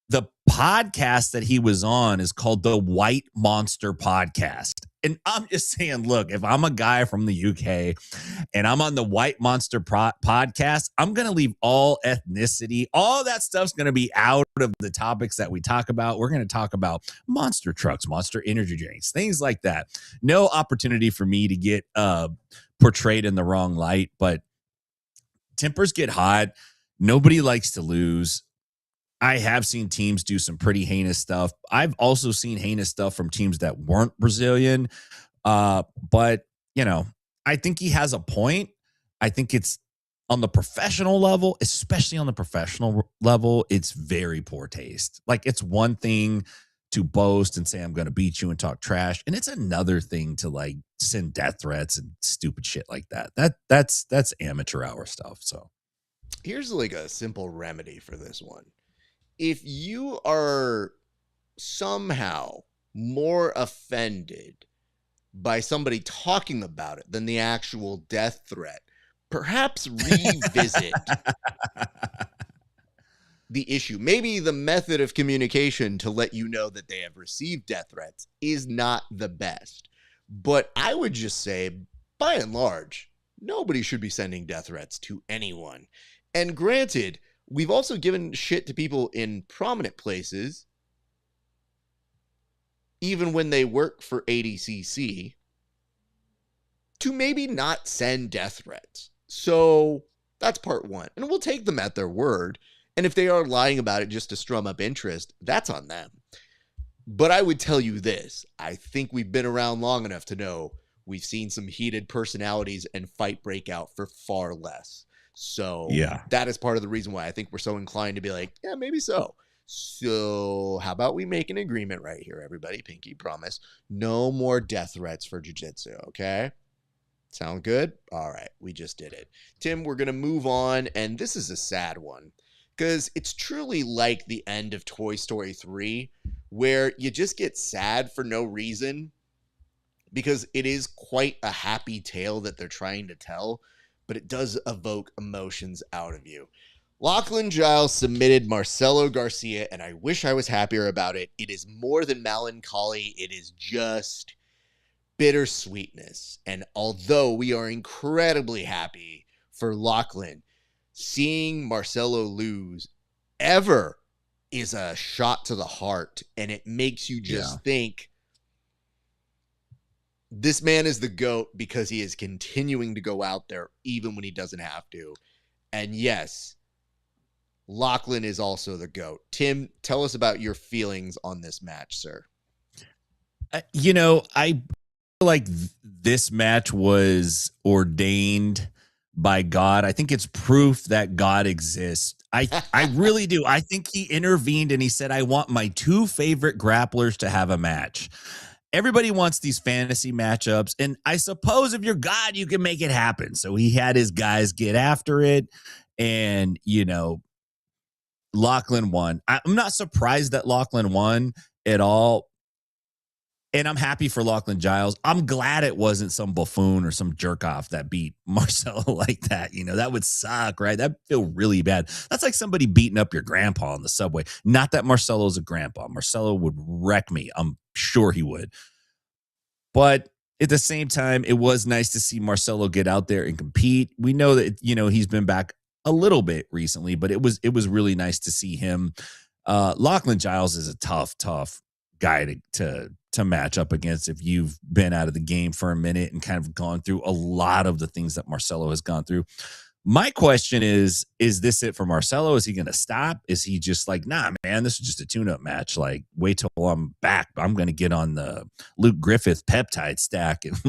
The podcast that he was on is called the White Monster Podcast. And I'm just saying, look, if I'm a guy from the UK and I'm on the White Monster podcast, I'm going to leave all ethnicity. All that stuff's going to be out of the topics that we talk about. We're going to talk about monster trucks, monster energy drinks, things like that. No opportunity for me to get portrayed in the wrong light, but tempers get hot. Nobody likes to lose. I have seen teams do some pretty heinous stuff. I've also seen heinous stuff from teams that weren't Brazilian. But, you know, I think he has a point. I think it's on the professional level, especially on the professional level, it's very poor taste. Like it's one thing to boast and say, I'm going to beat you and talk trash. And it's another thing to like send death threats and stupid shit like that. That's amateur hour stuff. So here's like a simple remedy for this one. If you are somehow more offended by somebody talking about it than the actual death threat, perhaps revisit the issue. Maybe the method of communication to let you know that they have received death threats is not the best. But I would just say, by and large, nobody should be sending death threats to anyone. And granted, we've also given shit to people in prominent places, even when they work for ADCC, to maybe not send death threats. So that's part one. And we'll take them at their word. And if they are lying about it just to strum up interest, that's on them. But I would tell you this. I think we've been around long enough to know we've seen some heated personalities and fight break out for far less. So yeah, that is part of the reason why I think we're so inclined to be like, yeah, maybe so. So how about we make an agreement right here, everybody? Pinky promise. No more death threats for jiu-jitsu, okay? Sound good? All right, we just did it. Tim, we're going to move on, and this is a sad one because it's truly like the end of Toy Story 3 where you just get sad for no reason because it is quite a happy tale that they're trying to tell, but it does evoke emotions out of you. Lachlan Giles submitted Marcelo Garcia, and I wish I was happier about it. It is more than melancholy. It is just bittersweetness. And although we are incredibly happy for Lachlan, seeing Marcelo lose ever is a shot to the heart, and it makes you just think, This man is the GOAT because he is continuing to go out there even when he doesn't have to. And yes, Lachlan is also the GOAT. Tim, tell us about your feelings on this match, sir. I feel like this match was ordained by God. I think it's proof that God exists. I really do. I think he intervened and he said, I want my two favorite grapplers to have a match. Everybody wants these fantasy matchups. And I suppose if you're God, you can make it happen. So he had his guys get after it. And, Lachlan won. I'm not surprised that Lachlan won at all. And I'm happy for Lachlan Giles. I'm glad it wasn't some buffoon or some jerk off that beat Marcelo like that. That would suck, right? That'd feel really bad. That's like somebody beating up your grandpa on the subway. Not that Marcelo's a grandpa. Marcelo would wreck me. I'm sure he would. But at the same time, it was nice to see Marcelo get out there and compete. We know that, he's been back a little bit recently, but it was really nice to see him. Lachlan Giles is a tough guy to match up against if you've been out of the game for a minute and kind of gone through a lot of the things that Marcelo has gone through. My question is this it for Marcelo? Is he going to stop? Is he just like, nah, man, this is just a tune-up match. Like, wait till I'm back. I'm going to get on the Luke Griffith peptide stack and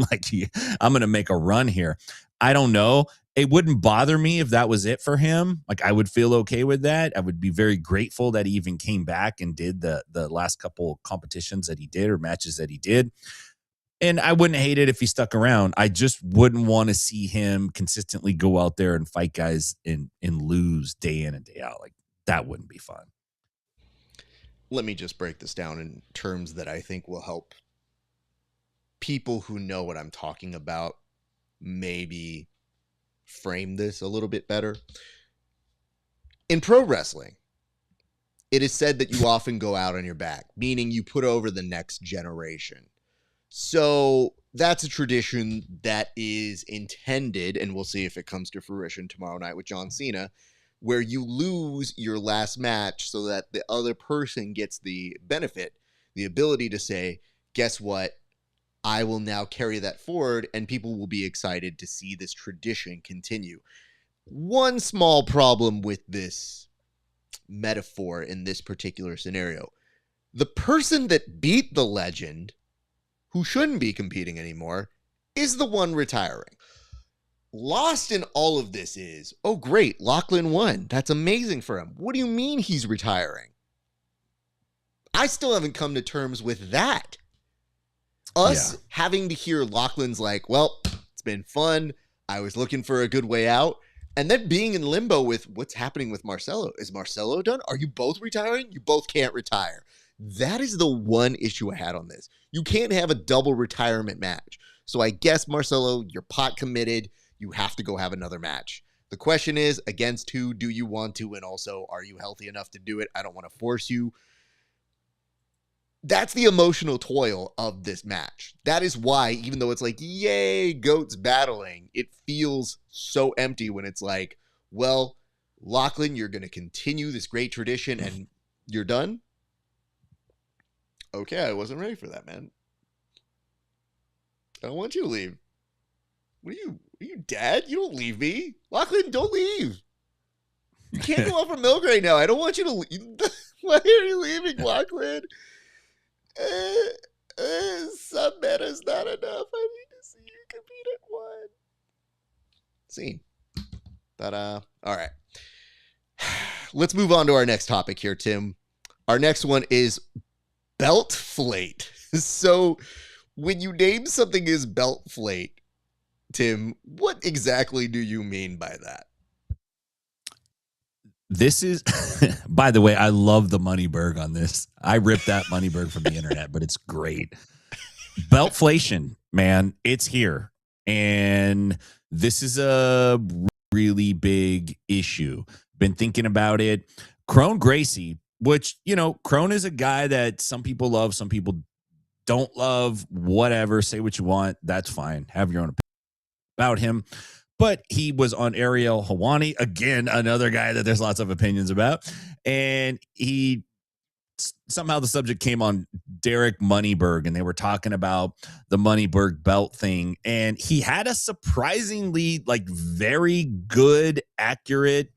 I'm going to make a run here. I don't know. It wouldn't bother me if that was it for him. Like, I would feel okay with that. I would be very grateful that he even came back and did the last couple of competitions that he did or matches that he did. And I wouldn't hate it if he stuck around. I just wouldn't want to see him consistently go out there and fight guys and lose day in and day out. Like, that wouldn't be fun. Let me just break this down in terms that I think will help people who know what I'm talking about maybe frame this a little bit better. In pro wrestling, it is said that you often go out on your back, meaning you put over the next generation. So that's a tradition that is intended, and we'll see if it comes to fruition tomorrow night with John Cena, where you lose your last match so that the other person gets the benefit, the ability to say, guess what? I will now carry that forward, and people will be excited to see this tradition continue. One small problem with this metaphor in this particular scenario: the person that beat the legend, who shouldn't be competing anymore, is the one retiring. Lost in all of this is, oh great, Lachlan won. That's amazing for him. What do you mean he's retiring? I still haven't come to terms with that. Having to hear Lachlan's like, well, it's been fun. I was looking for a good way out. And then being in limbo with what's happening with Marcelo. Is Marcelo done? Are you both retiring? You both can't retire. That is the one issue I had on this. You can't have a double retirement match. So I guess, Marcelo, you're pot committed. You have to go have another match. The question is, against who do you want to? And also, are you healthy enough to do it? I don't want to force you. That's the emotional toil of this match. That is why, even though it's like, yay, goats battling, it feels so empty when it's like, well, Lachlan, you're going to continue this great tradition and you're done? Okay, I wasn't ready for that, man. I don't want you to leave. What are you dad? You don't leave me. Lachlan, don't leave. You can't go out for milk right now. I don't want you to leave. Why are you leaving, Lachlan? Some meta is not enough. I need to see you compete at one. Scene. Ta-da. All right. Let's move on to our next topic here, Tim. Our next one is BELT-FLATE. So when you name something as BELT-FLATE, Tim, what exactly do you mean by that? This is, by the way, I love the Moneyberg on this. I ripped that Moneyberg from the internet, but it's great. BELT-FLATION, man, it's here. And this is a really big issue. Been thinking about it. Crone Gracie, which, Crone is a guy that some people love, some people don't love, whatever. Say what you want. That's fine. Have your own opinion about him. But he was on Ariel Helwani, again, another guy that there's lots of opinions about. And he somehow the subject came on Derek Moneyberg, and they were talking about the Moneyberg belt thing, and he had a surprisingly very good, accurate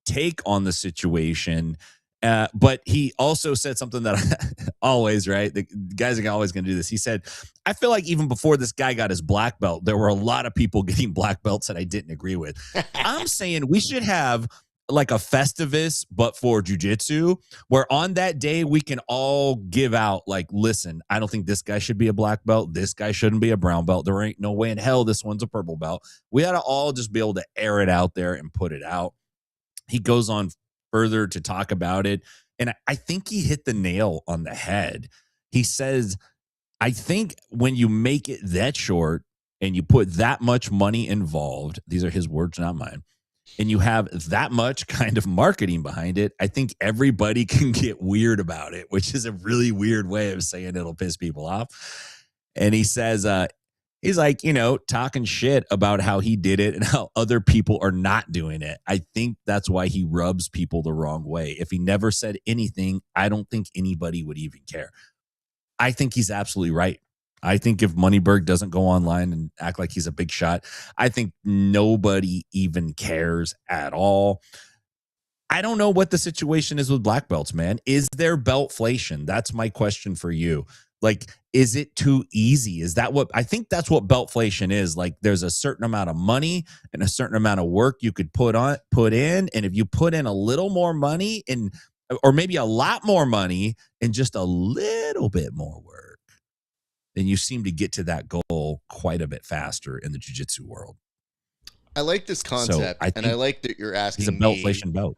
take on the situation. But he also said something that always, right? The guys are always going to do this. He said, I feel like even before this guy got his black belt, there were a lot of people getting black belts that I didn't agree with. I'm saying we should have like a Festivus, but for jiu-jitsu, where on that day we can all give out like, listen, I don't think this guy should be a black belt. This guy shouldn't be a brown belt. There ain't no way in hell this one's a purple belt. We ought to all just be able to air it out there and put it out. He goes on further to talk about it, and I think he hit the nail on the head. He says, I think when you make it that short and you put that much money involved, these are his words, not mine, and you have that much kind of marketing behind it, I think everybody can get weird about it, which is a really weird way of saying it'll piss people off. And he says, he's like, talking shit about how he did it and how other people are not doing it. I think that's why he rubs people the wrong way. If he never said anything, I don't think anybody would even care. I think he's absolutely right. I think if Moneyberg doesn't go online and act like he's a big shot, I think nobody even cares at all. I don't know what the situation is with black belts, man. Is there belt-flation? That's my question for you. Like, is it too easy? Is that what I think that's what belt-flation is? Like, there's a certain amount of money and a certain amount of work you could put in. And if you put in a little more money or maybe a lot more money and just a little bit more work, then you seem to get to that goal quite a bit faster in the jiu-jitsu world. I like this concept, and I like that you're asking a belt-flation belt.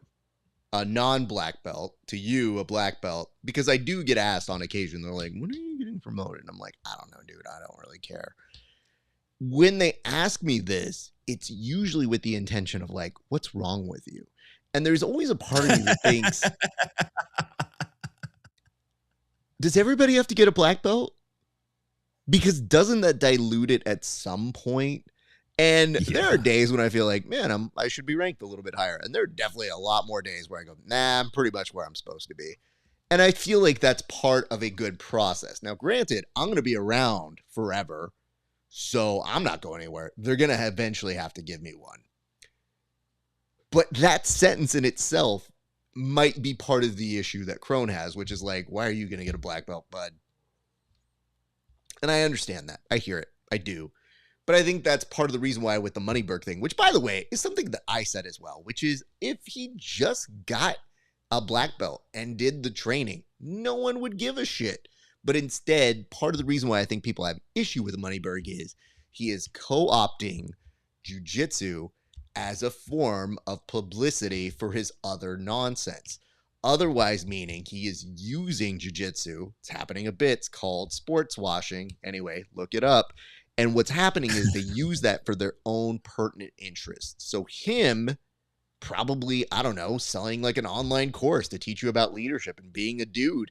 A non-black belt to you, a black belt, because I do get asked on occasion. They're like, when are you getting promoted? And I'm like, I don't know, dude. I don't really care. When they ask me this, it's usually with the intention of like, what's wrong with you? And there's always a part of me that thinks, does everybody have to get a black belt? Because doesn't that dilute it at some point? And there are days when I feel like, man, I should be ranked a little bit higher. And there are definitely a lot more days where I go, nah, I'm pretty much where I'm supposed to be. And I feel like that's part of a good process. Now, granted, I'm going to be around forever, so I'm not going anywhere. They're going to eventually have to give me one. But that sentence in itself might be part of the issue that Crone has, which is like, why are you going to get a black belt, bud? And I understand that. I hear it. I do. But I think that's part of the reason why with the Moneyberg thing, which, by the way, is something that I said as well, which is if he just got a black belt and did the training, no one would give a shit. But instead, part of the reason why I think people have issue with Moneyberg is he is co-opting jiu-jitsu as a form of publicity for his other nonsense. Otherwise, meaning he is using jiu-jitsu. It's happening a bit. It's called sports washing. Anyway, look it up. And what's happening is they use that for their own pertinent interests. So him probably, I don't know, selling like an online course to teach you about leadership and being a dude.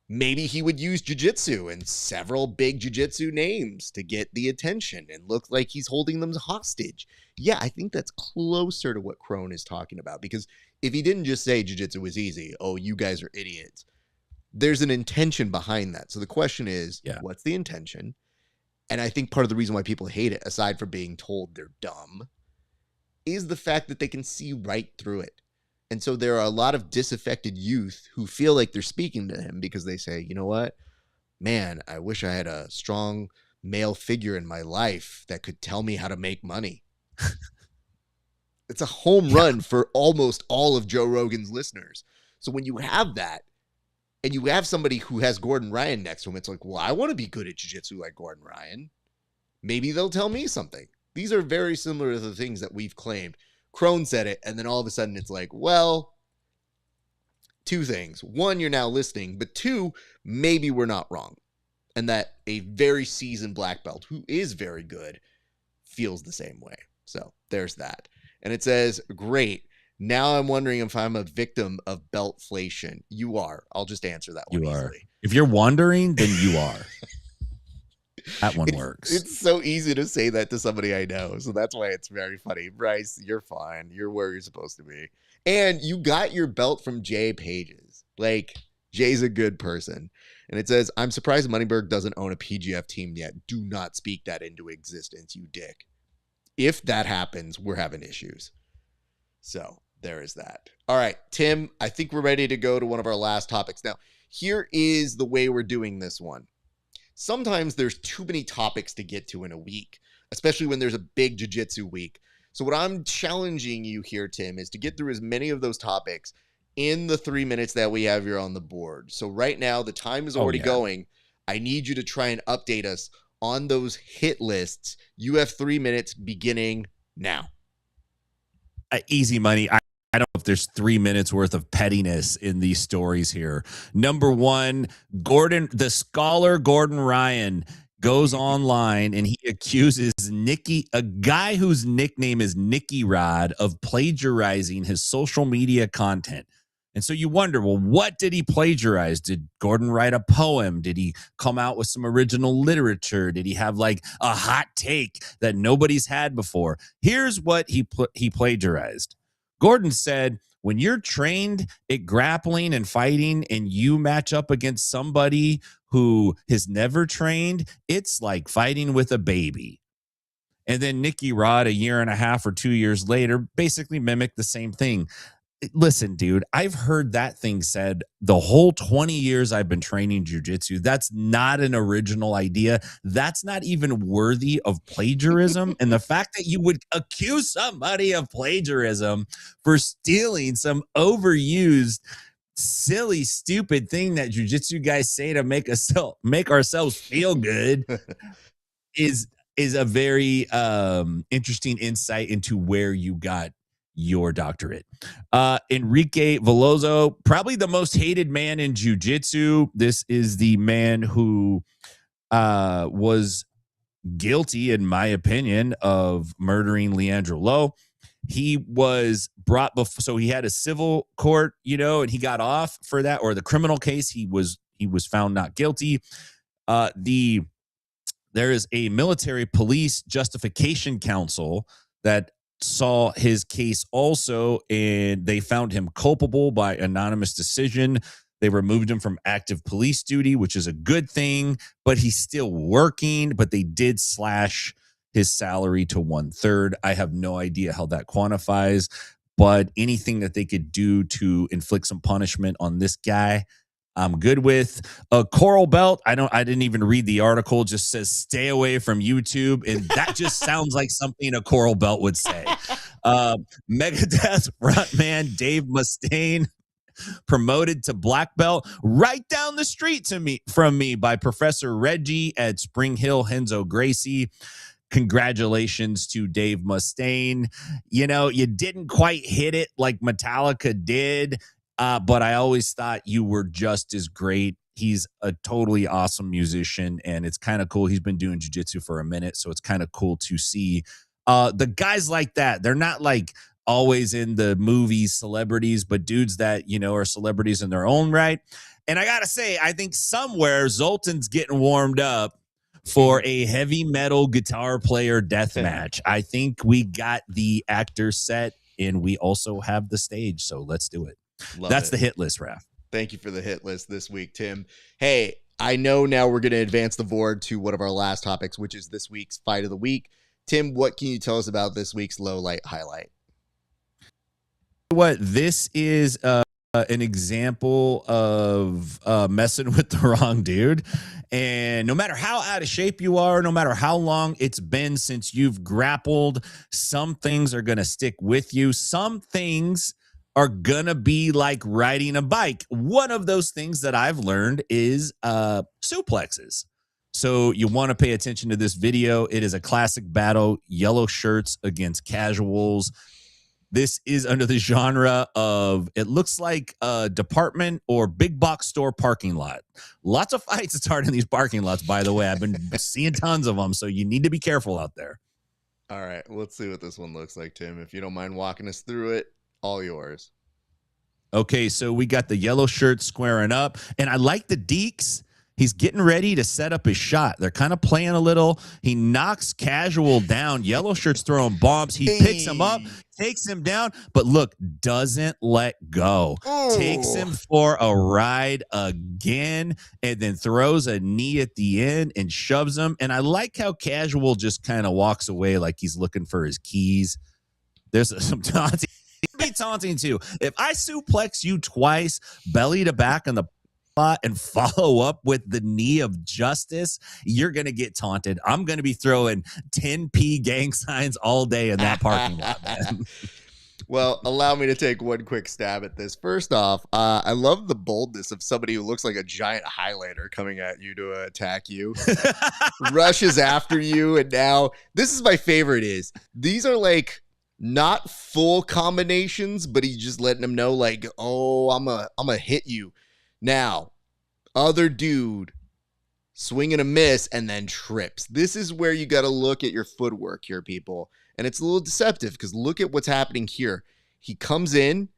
Maybe he would use jiu-jitsu and several big jiu-jitsu names to get the attention and look like he's holding them hostage. Yeah, I think that's closer to what Crone is talking about. Because if he didn't just say jiu-jitsu was easy, oh, you guys are idiots, there's an intention behind that. So the question is, what's the intention? And I think part of the reason why people hate it, aside from being told they're dumb, is the fact that they can see right through it. And so there are a lot of disaffected youth who feel like they're speaking to him because they say, you know what, man, I wish I had a strong male figure in my life that could tell me how to make money. It's a home run for almost all of Joe Rogan's listeners. So when you have that, and you have somebody who has Gordon Ryan next to him, it's like, well, I want to be good at jiu-jitsu like Gordon Ryan. Maybe they'll tell me something. These are very similar to the things that we've claimed. Crone said it, and then all of a sudden it's like, well, two things. One, you're now listening, but two, maybe we're not wrong. And that a very seasoned black belt who is very good feels the same way. So there's that. And it says, great. Now I'm wondering if I'm a victim of belt-flation. You are. I'll just answer that one easily. If you're wondering, then you are. That one works. It's so easy to say that to somebody I know. So that's why it's very funny. Bryce, you're fine. You're where you're supposed to be. And you got your belt from Jay Pages. Like, Jay's a good person. And it says, I'm surprised Moneyberg doesn't own a PGF team yet. Do not speak that into existence, you dick. If that happens, we're having issues. So there is that. All right, Tim, I think we're ready to go to one of our last topics. Now, here is the way we're doing this one. Sometimes there's too many topics to get to in a week, especially when there's a big jiu-jitsu week. So what I'm challenging you here, Tim, is to get through as many of those topics in the 3 minutes that we have here on the board. So right now, the time is already going. I need you to try and update us on those hit lists. You have 3 minutes beginning now. Easy money. I don't know if there's 3 minutes worth of pettiness in these stories here. Number one, the scholar Gordon Ryan goes online and he accuses a guy whose nickname is Nicky Rod, of plagiarizing his social media content. And so you wonder, well, what did he plagiarize? Did Gordon write a poem? Did he come out with some original literature? Did he have like a hot take that nobody's had before? Here's what he plagiarized. Gordon said, when you're trained at grappling and fighting and you match up against somebody who has never trained, it's like fighting with a baby. And then Nicky Rod, a year and a half or 2 years later, basically mimicked the same thing. Listen, dude, I've heard that thing said the whole 20 years I've been training jiu-jitsu. That's not an original idea. That's not even worthy of plagiarism. And the fact that you would accuse somebody of plagiarism for stealing some overused, silly, stupid thing that jiu-jitsu guys say to make ourselves feel good is a very interesting insight into where you got your doctorate. Enrique Veloso, probably the most hated man in jiu-jitsu. This is the man who was guilty, in my opinion, of murdering Leandro Lo. He was brought before, so he had a civil court, and he got off for that, or the criminal case. He was found not guilty. There is a military police justification council that saw his case also, and they found him culpable by anonymous decision. They removed him from active police duty, which is a good thing, but he's still working, but they did slash his salary to 1/3. I have no idea how that quantifies, but anything that they could do to inflict some punishment on this guy, I'm good with. A coral belt, I didn't even read the article, just says stay away from YouTube, and that just sounds like something a coral belt would say. Megadeth frontman Dave Mustaine promoted to black belt right down the street from me by Professor Reggie at Spring Hill Henzo Gracie. Congratulations to Dave Mustaine. You didn't quite hit it like Metallica did, but I always thought you were just as great. He's a totally awesome musician, and it's kind of cool. He's been doing jiu-jitsu for a minute, so it's kind of cool to see the guys like that. They're not like always in the movies celebrities, but dudes that, are celebrities in their own right. And I got to say, I think somewhere Zoltan's getting warmed up for a heavy metal guitar player death match. I think we got the actor set, and we also have the stage, so let's do it. That's the hit list, Raf. Thank you for the hit list this week, Tim. Hey, I know now we're going to advance the board to one of our last topics, which is this week's fight of the week. Tim, what can you tell us about this week's low light highlight? What this is an example of messing with the wrong dude. And no matter how out of shape you are, no matter how long it's been since you've grappled, some things are going to stick with you. Some things are going to be like riding a bike. One of those things that I've learned is suplexes. So you want to pay attention to this video. It is a classic battle, yellow shirts against casuals. This is under the genre of, it looks like a department or big box store parking lot. Lots of fights start in these parking lots, by the way. I've been seeing tons of them, so you need to be careful out there. All right, let's see what this one looks like, Tim. If you don't mind walking us through it, all yours. Okay, so we got the yellow shirt squaring up, and I like the deeks. He's getting ready to set up his shot. They're kind of playing a little. He knocks casual down. Yellow shirt's throwing bombs. He picks him up. takes him down, but look, doesn't let go. Takes him for a ride again, and then throws a knee at the end and shoves him. And I like how Casual just kind of walks away like he's looking for his keys. There's some taunting. Be taunting too. If I suplex you twice, belly to back on the spot, and follow up with the knee of justice, you're gonna get taunted. I'm gonna be throwing 10p gang signs all day in that parking lot, man. Well, allow me to take one quick stab at this. First off, I love the boldness of somebody who looks like a giant highlighter coming at you to attack you. Rushes after you, and now this is my favorite is these are like not full combinations, but he's just letting them know like, oh, I'm a hit you. Now, other dude swing and a miss and then trips. This is where you got to look at your footwork here, people. And it's a little deceptive because look at what's happening here. He comes in,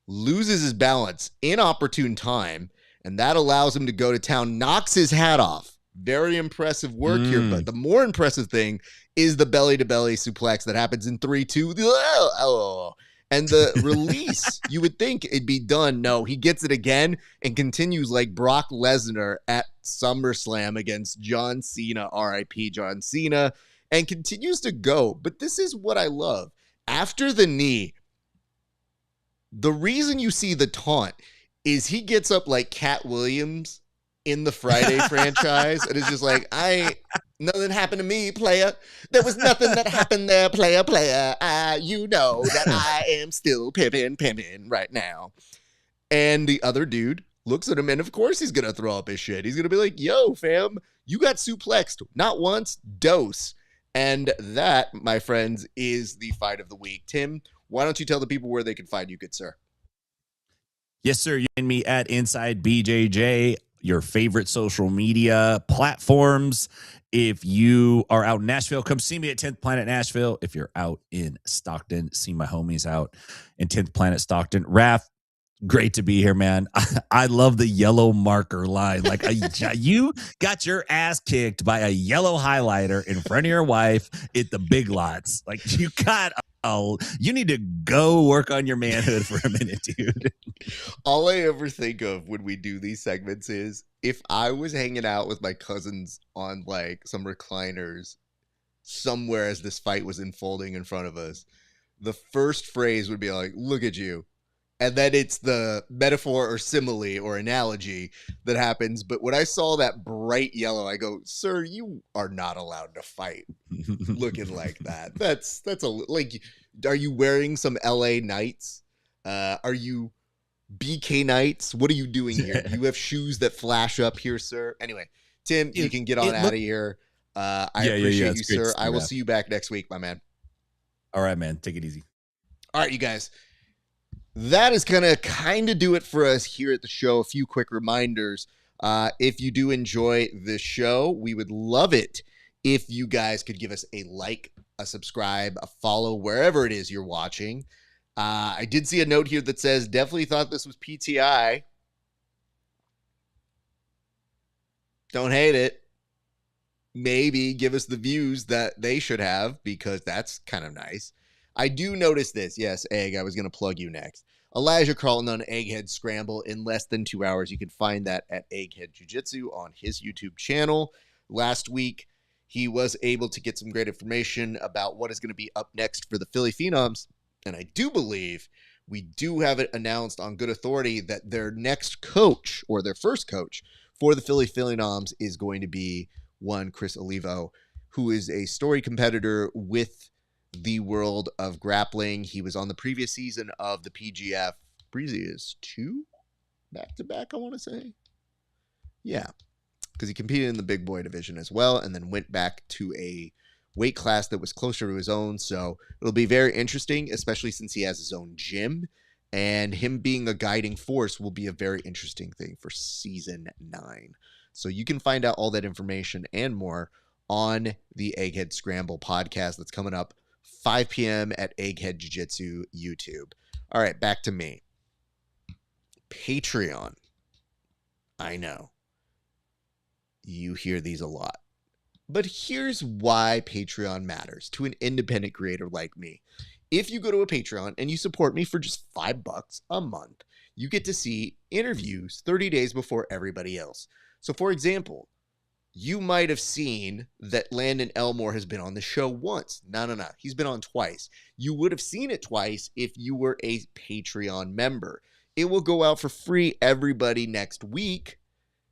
loses his balance, inopportune time, and that allows him to go to town, knocks his hat off. Very impressive work here, but the more impressive thing is the belly-to-belly suplex that happens in 3-2. And the release, you would think it'd be done. No, he gets it again and continues like Brock Lesnar at SummerSlam against John Cena, RIP John Cena, and continues to go. But this is what I love. After the knee, the reason you see the taunt is he gets up like Cat Williams in the Friday franchise, and it's just like, nothing happened to me, player. There was nothing that happened there, player. You know that I am still pimping right now. And the other dude looks at him, and of course he's gonna throw up his shit. He's gonna be like, yo, fam, you got suplexed. Not once, dose. And that, my friends, is the fight of the week. Tim, why don't you tell the people where they can find you, good sir? Yes, sir. You find me at Inside BJJ, your favorite social media platforms. If you are out in Nashville, come see me at 10th Planet Nashville. If you're out in Stockton, see my homies out in 10th Planet Stockton. RAF, great to be here, man. I love the yellow marker line. Like you got your ass kicked by a yellow highlighter in front of your wife at the Big Lots. Like you need to go work on your manhood for a minute, dude. All I ever think of when we do these segments is if I was hanging out with my cousins on like some recliners somewhere as this fight was unfolding in front of us, the first phrase would be like, look at you. And then it's the metaphor or simile or analogy that happens. But when I saw that bright yellow, I go, sir, you are not allowed to fight looking like that. That's like, are you wearing some LA Knights? Are you BK Knights? What are you doing here? You have shoes that flash up here, sir. Anyway, Tim, you can get on out of here. I appreciate you, sir. I will see you back next week, my man. All right, man. Take it easy. All right, you guys. That is going to kind of do it for us here at the show. A few quick reminders. If you do enjoy this show, we would love it if you guys could give us a like, a subscribe, a follow, wherever it is you're watching. I did see a note here that says, definitely thought this was PTI. Don't hate it. Maybe give us the views that they should have, because that's kind of nice. I do notice this. Yes, Egg, I was going to plug you next. Elijah Carlton on Egghead Scramble in less than 2 hours. You can find that at Egghead Jiu-Jitsu on his YouTube channel. Last week, he was able to get some great information about what is going to be up next for the Philly Phenoms. And I do believe we do have it announced on good authority that their next coach, or their first coach, for the Philly Phenoms is going to be one Chris Olivo, who is a storied competitor with the world of grappling. He was on the previous season of the PGF. Previous 2 back-to-back, I want to say. Yeah, because he competed in the big boy division as well, and then went back to a weight class that was closer to his own. So it'll be very interesting, especially since he has his own gym, and him being a guiding force will be a very interesting thing for season 9. So you can find out all that information and more on the Egghead Scramble podcast that's coming up 5 p.m. at Egghead Jiu-Jitsu YouTube. All right, back to me. Patreon. I know. You hear these a lot. But here's why Patreon matters to an independent creator like me. If you go to a Patreon and you support me for just $5 a month, you get to see interviews 30 days before everybody else. So for example, you might have seen that Landon Elmore has been on the show once. No. He's been on twice. You would have seen it twice if you were a Patreon member. It will go out for free everybody next week,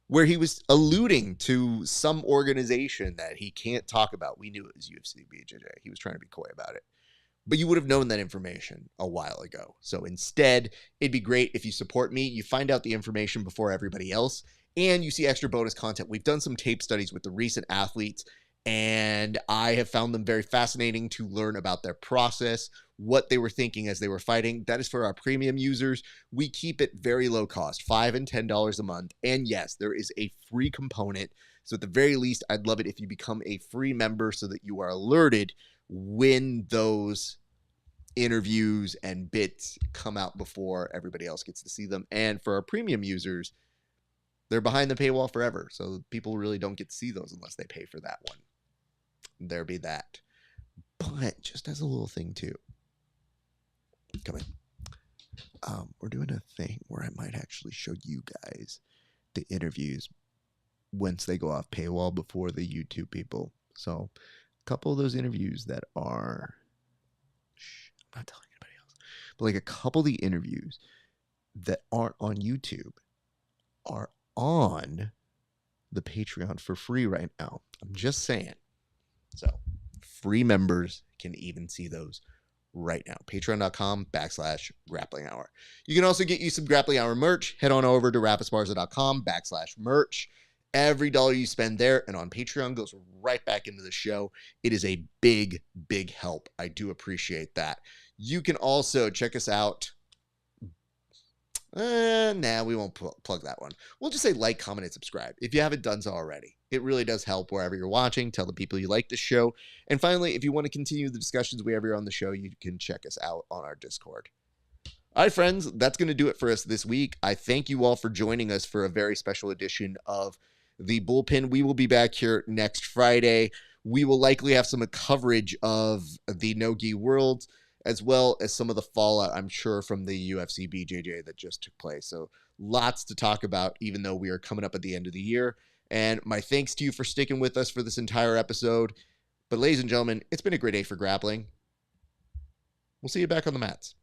where he was alluding to some organization that he can't talk about. We knew it was UFC BJJ. He was trying to be coy about it. But you would have known that information a while ago. So instead, it'd be great if you support me. You find out the information before everybody else, and you see extra bonus content. We've done some tape studies with the recent athletes, and I have found them very fascinating to learn about their process, what they were thinking as they were fighting. That is for our premium users. We keep it very low cost, $5 and $10 a month. And yes, there is a free component. So at the very least, I'd love it if you become a free member so that you are alerted when those interviews and bits come out before everybody else gets to see them. And for our premium users, they're behind the paywall forever. So people really don't get to see those unless they pay for that one. There be that. But just as a little thing too, come in. We're doing a thing where I might actually show you guys the interviews once they go off paywall before the YouTube people. So a couple of those interviews that are, I'm not telling anybody else, but like a couple of the interviews that aren't on YouTube are on the Patreon for free right now. I'm just saying. So free members can even see those right now. Patreon.com/grappling hour. You can also get you some grappling hour merch. Head on over to RAFESPARZA.com/merch. Every dollar you spend there and on Patreon goes right back into the show. It is a big, big help. I do appreciate that. You can also check us out. We won't plug that one. We'll just say like, comment, and subscribe if you haven't done so already. It really does help wherever you're watching. Tell the people you like the show. And finally, if you want to continue the discussions we have here on the show, you can check us out on our Discord. All right, friends, that's going to do it for us this week. I thank you all for joining us for a very special edition of the Bullpen. We will be back here next Friday. We will likely have some coverage of the No-Gi Worlds, as well as some of the fallout, I'm sure, from the UFC BJJ that just took place. So lots to talk about, even though we are coming up at the end of the year. And my thanks to you for sticking with us for this entire episode. But ladies and gentlemen, it's been a great day for grappling. We'll see you back on the mats.